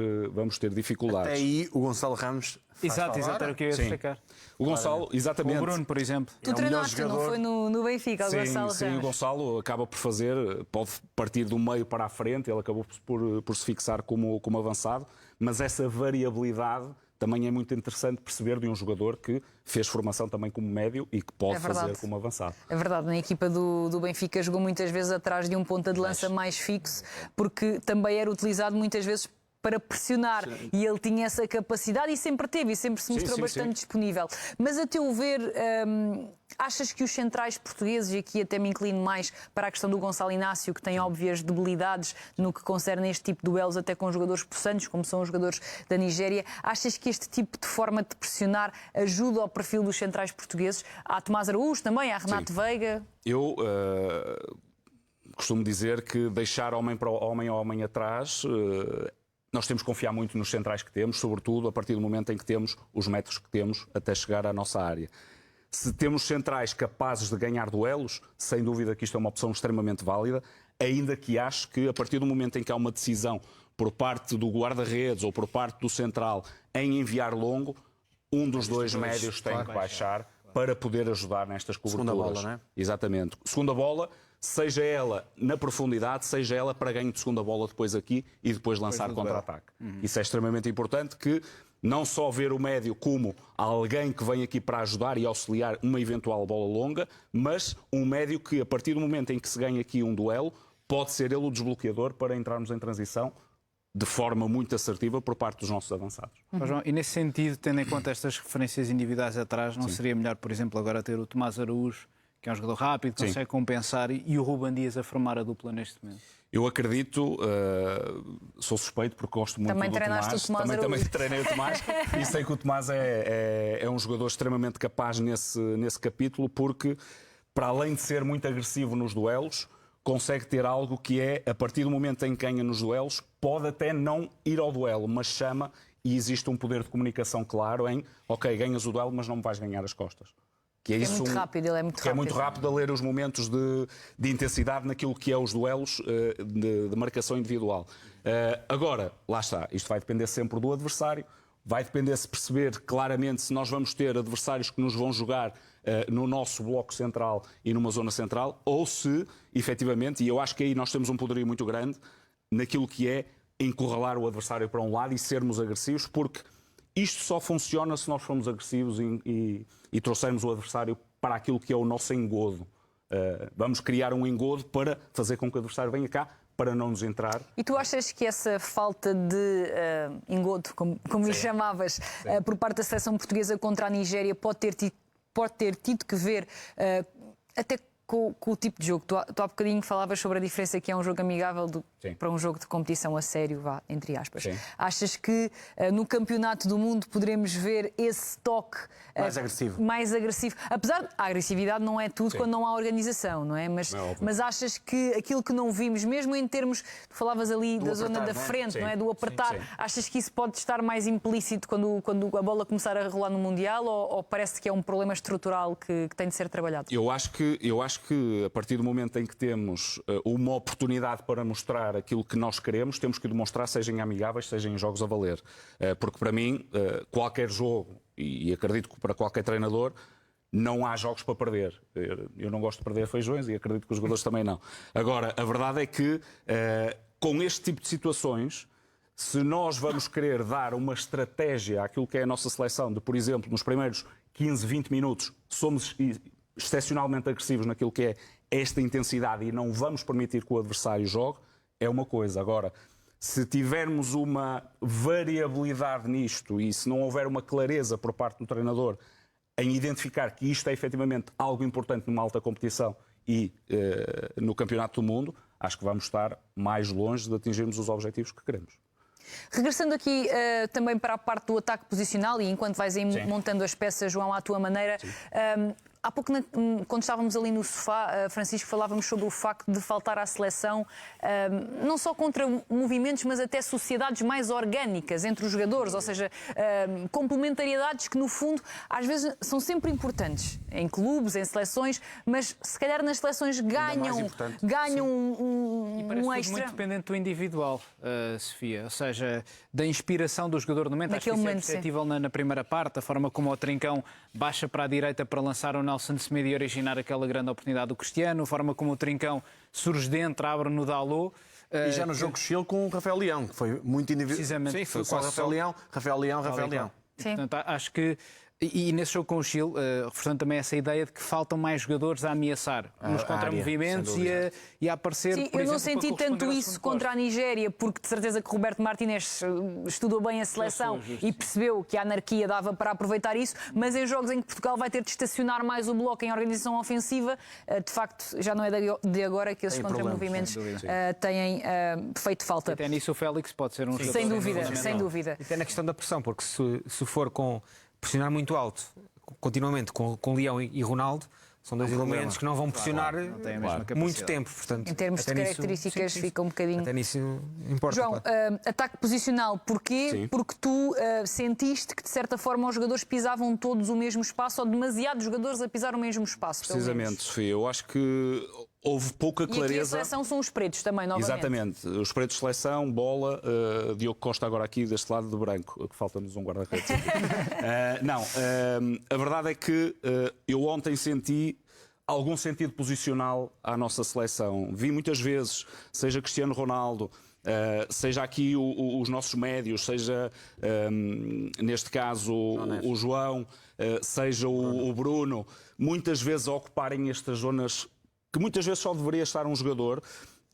dificuldades. Até aí o Gonçalo Ramos faz Exato, era o que eu ia destacar. O Gonçalo, exatamente. O Bruno, por exemplo. Tu treinaste, não foi no Benfica, o Gonçalo Ramos. Sim, o Gonçalo acaba por fazer, pode partir do meio para a frente, ele acabou por se fixar como avançado, mas essa variabilidade também é muito interessante perceber de um jogador que fez formação também como médio e que pode fazer como avançado. É verdade, na equipa do Benfica jogou muitas vezes atrás de um ponta de lança mais fixo, porque também era utilizado muitas vezes para pressionar. Sim. E ele tinha essa capacidade e sempre teve, e sempre se mostrou bastante disponível. Mas a teu ver, achas que os centrais portugueses, e aqui até me inclino mais para a questão do Gonçalo Inácio, que tem óbvias debilidades no que concerne este tipo de duelos, até com jogadores possantes, como são os jogadores da Nigéria, achas que este tipo de forma de pressionar ajuda ao perfil dos centrais portugueses? Há Tomás Araújo também, há Renato Veiga? Eu costumo dizer que deixar homem a homem atrás... Nós temos que confiar muito nos centrais que temos, sobretudo a partir do momento em que temos os metros que temos até chegar à nossa área. Se temos centrais capazes de ganhar duelos, sem dúvida que isto é uma opção extremamente válida, ainda que acho que a partir do momento em que há uma decisão por parte do guarda-redes ou por parte do central em enviar longo, um dos dois médios tem que baixar para poder ajudar nestas coberturas. Segunda bola, não é? Exatamente. Segunda bola, seja ela na profundidade, seja ela para ganho de segunda bola depois aqui e depois lançar contra-ataque. Isso é extremamente importante, que não só ver o médio como alguém que vem aqui para ajudar e auxiliar uma eventual bola longa, mas um médio que, a partir do momento em que se ganha aqui um duelo, pode ser ele o desbloqueador para entrarmos em transição de forma muito assertiva por parte dos nossos avançados. João, e nesse sentido, tendo em conta estas referências individuais atrás, não seria melhor, por exemplo, agora ter o Tomás Araújo, que é um jogador rápido, que consegue compensar, e o Rubén Dias a formar a dupla neste momento? Eu acredito, sou suspeito porque gosto muito também do Tomás. Também treinei o Tomás e sei que o Tomás é um jogador extremamente capaz nesse capítulo, porque, para além de ser muito agressivo nos duelos, consegue ter algo que é, a partir do momento em que ganha nos duelos, pode até não ir ao duelo, mas chama, e existe um poder de comunicação claro em, ok, ganhas o duelo, mas não me vais ganhar as costas. Que é muito rápido, ele é muito rápido. É muito rápido a ler os momentos de intensidade naquilo que é os duelos de marcação individual. Agora, lá está, isto vai depender sempre do adversário, vai depender se perceber claramente se nós vamos ter adversários que nos vão jogar no nosso bloco central e numa zona central, ou se, efetivamente, e eu acho que aí nós temos um poderio muito grande, naquilo que é encurralar o adversário para um lado e sermos agressivos, porque isto só funciona se nós formos agressivos e trouxermos o adversário para aquilo que é o nosso engodo. Vamos criar um engodo para fazer com que o adversário venha cá para não nos entrar. E tu achas que essa falta de engodo, como lhe chamavas, por parte da seleção portuguesa contra a Nigéria pode ter tido que ver até com o tipo de jogo? Tu há bocadinho falavas sobre a diferença que é um jogo amigável para um jogo de competição a sério, entre aspas. Sim. Achas que no Campeonato do Mundo poderemos ver esse toque mais agressivo? Apesar de a agressividade não é tudo quando não há organização, não é? Mas achas que aquilo que não vimos, mesmo em termos, tu falavas ali da zona da frente, não é? Do apertar, achas que isso pode estar mais implícito quando a bola começar a rolar no Mundial, ou parece que é um problema estrutural que tem de ser trabalhado? Eu acho que a partir do momento em que temos uma oportunidade para mostrar aquilo que nós queremos, temos que demonstrar, seja em amigáveis, seja em jogos a valer. Porque para mim, qualquer jogo, e acredito que para qualquer treinador, não há jogos para perder. Eu não gosto de perder feijões e acredito que os jogadores também não. Agora, a verdade é que com este tipo de situações, se nós vamos querer dar uma estratégia àquilo que é a nossa seleção, de, por exemplo, nos primeiros 15, 20 minutos, somos excepcionalmente agressivos naquilo que é esta intensidade e não vamos permitir que o adversário jogue, é uma coisa. Agora, se tivermos uma variabilidade nisto e se não houver uma clareza por parte do treinador em identificar que isto é efetivamente algo importante numa alta competição e no Campeonato do Mundo, acho que vamos estar mais longe de atingirmos os objetivos que queremos. Regressando aqui também para a parte do ataque posicional, e enquanto vais aí montando as peças, João, à tua maneira, há pouco, quando estávamos ali no sofá, Francisco, falávamos sobre o facto de faltar à seleção não só contra movimentos, mas até sociedades mais orgânicas entre os jogadores, ou seja, complementariedades que no fundo às vezes são sempre importantes em clubes, em seleções, mas se calhar nas seleções ganham um extra. Muito dependente do individual, Sofia, ou seja, da inspiração do jogador no momento. Naquele acho que momento, isso é perceptível na primeira parte, a forma como o Trincão baixa para a direita para lançar o Nelson Semedo e originar aquela grande oportunidade do Cristiano, a forma como o Trincão surge dentro, abre no Dalot. E já no jogo Chile com o Rafael Leão, que foi muito individual. Precisamente. Sim, foi com o Rafael Leão. Sim. Portanto, acho que. E nesse jogo com o Chile, reforçando também essa ideia de que faltam mais jogadores a ameaçar nos contramovimentos e a aparecer. Sim, por eu não exemplo, senti tanto isso contra a Nigéria, porque de certeza que Roberto Martínez estudou bem a seleção e percebeu que a anarquia dava para aproveitar isso, mas em jogos em que Portugal vai ter de estacionar mais o bloco em organização ofensiva, de facto já não é de agora que esses contramovimentos têm feito falta. Até nisso o Félix pode ser um jogador. Sem dúvida. E até na questão da pressão, porque se for com pressionar muito alto, continuamente, com Leão e Ronaldo, são dois elementos que não vão pressionar muito tempo. Portanto, em termos de características, fica um bocadinho. Até nisso importa. João, ataque posicional, porquê? Sim. Porque tu sentiste que, de certa forma, os jogadores pisavam todos o mesmo espaço, ou demasiados jogadores a pisar o mesmo espaço. Precisamente, Sofia. Eu acho que houve pouca clareza. E aqui a seleção são os pretos também, novamente. Exatamente. Os pretos de seleção, bola, Diogo Costa agora aqui deste lado de branco, que falta-nos um guarda-redes. A verdade é que eu ontem senti algum sentido posicional à nossa seleção. Vi muitas vezes, seja Cristiano Ronaldo, seja aqui os nossos médios, seja neste caso o João, seja o Bruno, muitas vezes a ocuparem estas zonas que muitas vezes só deveria estar um jogador,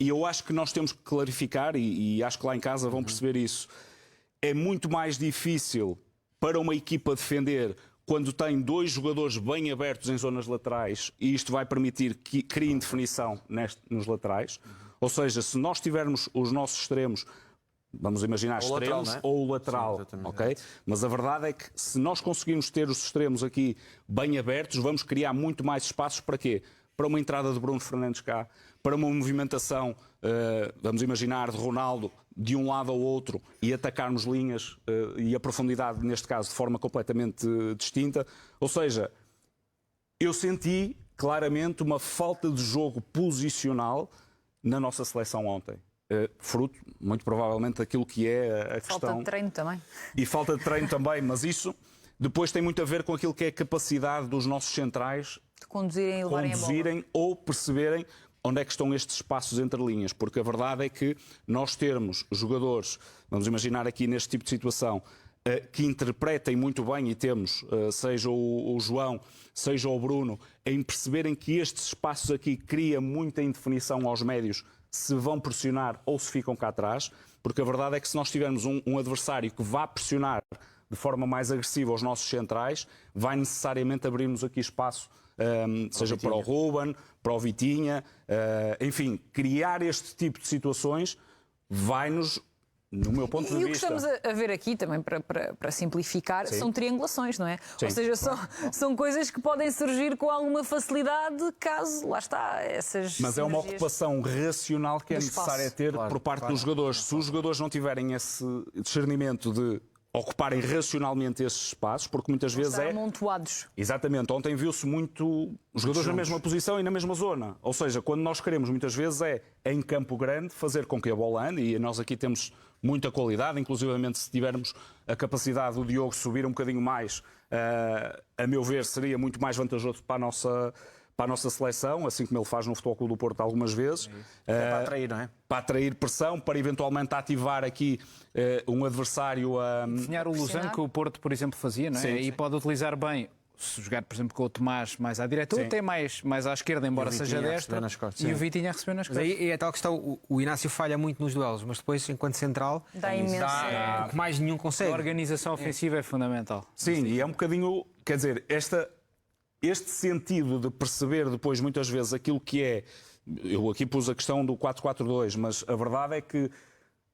e eu acho que nós temos que clarificar, e acho que lá em casa vão perceber isso. É muito mais difícil para uma equipa defender quando tem dois jogadores bem abertos em zonas laterais, e isto vai permitir que criem definição nos laterais. Ou seja, se nós tivermos os nossos extremos, vamos imaginar extremos ou o lateral, ok? Mas a verdade é que se nós conseguirmos ter os extremos aqui bem abertos, vamos criar muito mais espaços para quê? Para uma entrada de Bruno Fernandes cá, para uma movimentação, vamos imaginar, de Ronaldo de um lado ao outro e atacarmos linhas e a profundidade, neste caso, de forma completamente distinta. Ou seja, eu senti claramente uma falta de jogo posicional na nossa seleção ontem. Fruto, muito provavelmente, daquilo que é a questão... Falta de treino também. E falta de treino também, mas isso depois tem muito a ver com aquilo que é a capacidade dos nossos centrais de conduzirem e levarem a bola. Ou perceberem onde é que estão estes espaços entre linhas, porque a verdade é que nós termos jogadores, vamos imaginar aqui neste tipo de situação, que interpretem muito bem, e temos, seja o João, seja o Bruno, em perceberem que estes espaços aqui criam muita indefinição aos médios, se vão pressionar ou se ficam cá atrás, porque a verdade é que se nós tivermos um adversário que vá pressionar de forma mais agressiva os nossos centrais, vai necessariamente abrirmos aqui espaço, seja para o Ruben, para o Vitinha, enfim, criar este tipo de situações vai-nos, no meu ponto de E o que vista... estamos a ver aqui, também para simplificar, são triangulações, não é? Sim. Ou seja, são coisas que podem surgir com alguma facilidade caso, lá está, essas Mas é uma sinergias. ocupação racional que é Do espaço. necessária ter por parte dos jogadores. Se os jogadores não tiverem esse discernimento de ocuparem racionalmente esses espaços, porque muitas vezes Estar amontoados. Exatamente. Ontem viu-se muito os jogadores na mesma posição e na mesma zona. Ou seja, quando nós queremos muitas vezes em campo grande, fazer com que a bola ande, e nós aqui temos muita qualidade, inclusivamente se tivermos a capacidade do Diogo subir um bocadinho mais, a meu ver, seria muito mais vantajoso para a nossa seleção, assim como ele faz no Futebol Clube do Porto algumas vezes. Para atrair, não é? Para atrair pressão, para eventualmente ativar aqui um adversário a... Desenhar o Lausanne que o Porto, por exemplo, fazia, não é? Sim, E sim. pode utilizar bem, se jogar, por exemplo, com o Tomás mais à direita, ou até mais à esquerda, embora E o seja Vitinha a destro, receber nas costas, e sim. o Vitinha a receber nas Mas costas. aí é tal questão, o Inácio falha muito nos duelos, mas depois, enquanto central, Dá imensa. o que mais nenhum A consegue. organização ofensiva é fundamental. Sim, e é um bocadinho, quer dizer, este sentido de perceber depois muitas vezes aquilo que é, eu aqui pus a questão do 4-4-2, mas a verdade é que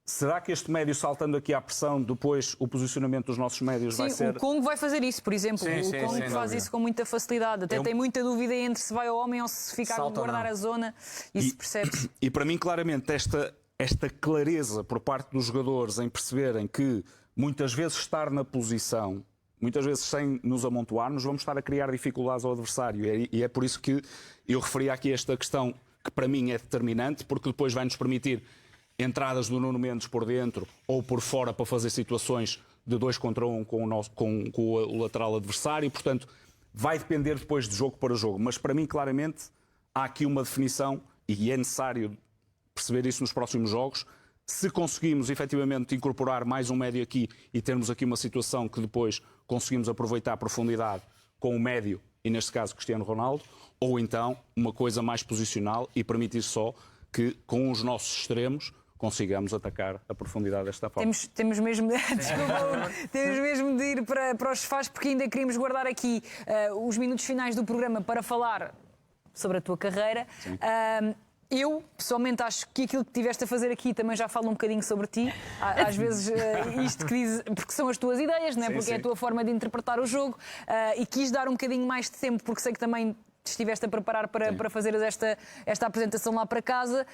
será que este médio saltando aqui à pressão, depois o posicionamento dos nossos médios vai Sim, ser... o Congo vai fazer isso, por exemplo. Sim, o sim, Congo sem faz dúvida. isso com muita facilidade. Até tem muita dúvida entre se vai ao homem ou se fica a Salta ou guardar não. a zona. Isso percebe-se. E para mim, claramente, esta clareza por parte dos jogadores em perceberem que muitas vezes estar na posição, muitas vezes sem nos amontoarmos, vamos estar a criar dificuldades ao adversário. E é por isso que eu referi aqui esta questão que para mim é determinante, porque depois vai nos permitir entradas do Nuno Mendes por dentro ou por fora para fazer situações de 2 contra 1 com o lateral adversário. Portanto, vai depender depois de jogo para jogo. Mas para mim, claramente, há aqui uma definição e é necessário perceber isso nos próximos jogos. Se conseguimos efetivamente incorporar mais um médio aqui e termos aqui uma situação que depois conseguimos aproveitar a profundidade com o médio, e neste caso Cristiano Ronaldo, ou então uma coisa mais posicional e permitir só que com os nossos extremos consigamos atacar a profundidade desta forma. Temos mesmo de, desculpa, temos mesmo de ir para os sofás, porque ainda queríamos guardar aqui os minutos finais do programa para falar sobre a tua carreira. Eu, pessoalmente, acho que aquilo que tiveste a fazer aqui também já fala um bocadinho sobre ti. Às vezes, isto que diz, porque são as tuas ideias, não é? Sim, Porque sim. é a tua forma de interpretar o jogo. E quis dar um bocadinho mais de tempo, porque sei que também te estiveste a preparar para fazeres esta apresentação lá para casa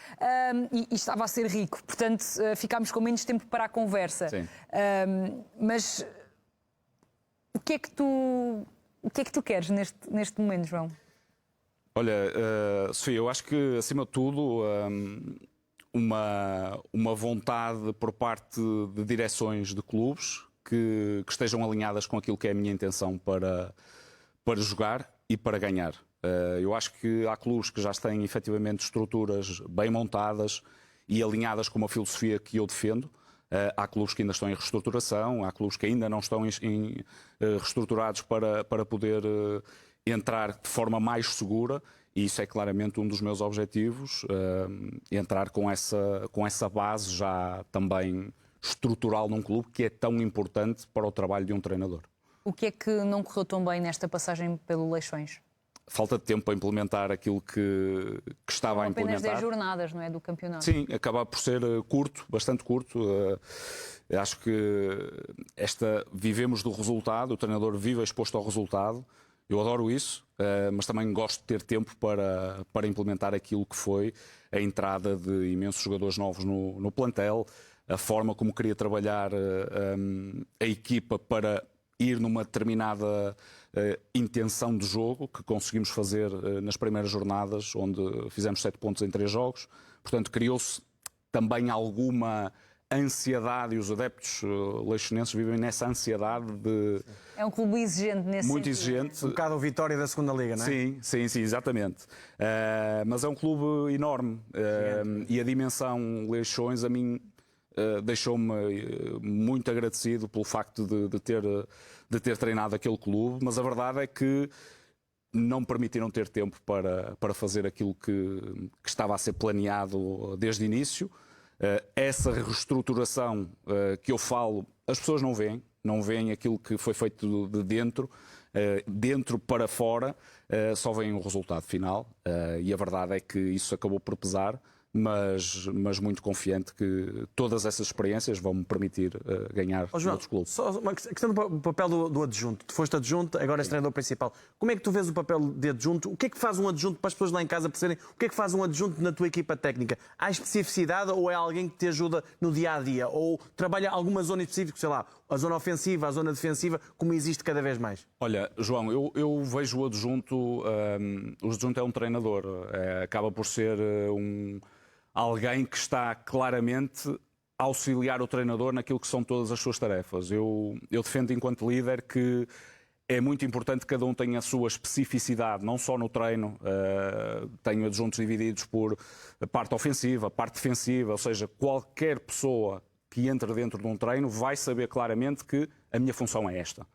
e estava a ser rico. Portanto, ficámos com menos tempo para a conversa. Sim. Mas o que é que tu queres neste momento, João? Olha, Sofia, eu acho que, acima de tudo, uma vontade por parte de direções de clubes que estejam alinhadas com aquilo que é a minha intenção para jogar e para ganhar. Eu acho que há clubes que já têm efetivamente estruturas bem montadas e alinhadas com uma filosofia que eu defendo. Há clubes que ainda estão em reestruturação, há clubes que ainda não estão reestruturados para poder entrar de forma mais segura, e isso é claramente um dos meus objetivos, entrar com essa base já também estrutural num clube que é tão importante para o trabalho de um treinador. O que é que não correu tão bem nesta passagem pelo Leixões? Falta de tempo para implementar aquilo que estava a Apenas implementar. 10 jornadas, não é, do campeonato? Sim, acaba por ser curto, bastante curto. Acho que vivemos do resultado, o treinador vive exposto ao resultado. Eu adoro isso, mas também gosto de ter tempo para implementar aquilo que foi a entrada de imensos jogadores novos no plantel, a forma como queria trabalhar a equipa para ir numa determinada intenção de jogo que conseguimos fazer nas primeiras jornadas, onde fizemos 7 pontos em 3 jogos. Portanto, criou-se também alguma ansiedade, e os adeptos leixonenses vivem nessa ansiedade de... É um clube exigente nesse Muito sentido. exigente. Um bocado a Vitória da segunda Liga, não é? Sim, exatamente. Mas é um clube enorme e a dimensão Leixões a mim deixou-me muito agradecido pelo facto de ter treinado aquele clube, mas a verdade é que não me permitiram ter tempo para fazer aquilo que estava a ser planeado desde o início. Essa reestruturação que eu falo, as pessoas não veem aquilo que foi feito de dentro para fora, só veem o resultado final. E a verdade é que isso acabou por pesar, mas muito confiante que todas essas experiências vão me permitir ganhar outros clubes. Só uma questão do papel do adjunto. Tu foste adjunto, agora és treinador principal. Como é que tu vês o papel de adjunto? O que é que faz um adjunto, para as pessoas lá em casa perceberem, o que é que faz um adjunto na tua equipa técnica? Há especificidade ou é alguém que te ajuda no dia-a-dia? Ou trabalha alguma zona específica, sei lá, a zona ofensiva, a zona defensiva, como existe cada vez mais? Olha, João, eu vejo o adjunto é um treinador, acaba por ser alguém que está claramente a auxiliar o treinador naquilo que são todas as suas tarefas. Eu defendo enquanto líder que é muito importante que cada um tenha a sua especificidade, não só no treino. Tenho adjuntos divididos por parte ofensiva, parte defensiva, ou seja, qualquer pessoa que entre dentro de um treino vai saber claramente que a minha função é esta.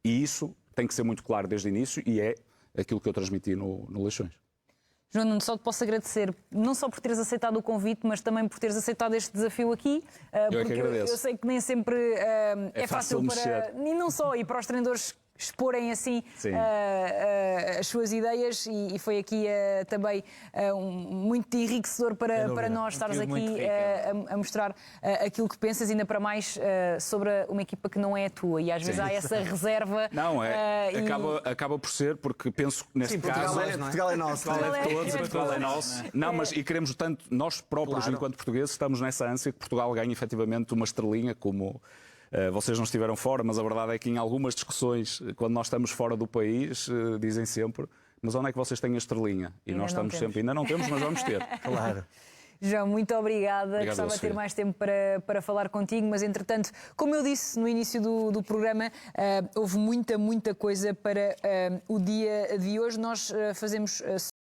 E isso tem que ser muito claro desde o início e é aquilo que eu transmiti no Leixões. João Nuno, só te posso agradecer, não só por teres aceitado o convite, mas também por teres aceitado este desafio aqui. Porque eu sei que nem sempre é fácil para... mexer. E não só, e para os treinadores exporem assim as suas ideias e foi aqui também muito enriquecedor para nós estares aqui a mostrar aquilo que pensas, ainda para mais sobre uma equipa que não é a tua e às vezes há essa reserva. Não, acaba por ser, porque penso que neste caso... Portugal é nosso. Portugal é nosso. Não, mas e queremos tanto, nós próprios, enquanto portugueses, estamos nessa ânsia que Portugal ganhe efetivamente uma estrelinha, como vocês não estiveram fora, mas a verdade é que em algumas discussões, quando nós estamos fora do país, dizem sempre, mas onde é que vocês têm a estrelinha? E nós estamos sempre, ainda não temos, mas vamos ter. Claro. João, muito obrigada. Gostava de ter mais tempo para falar contigo, mas entretanto, como eu disse no início do programa, houve muita coisa para o dia de hoje. Nós fazemos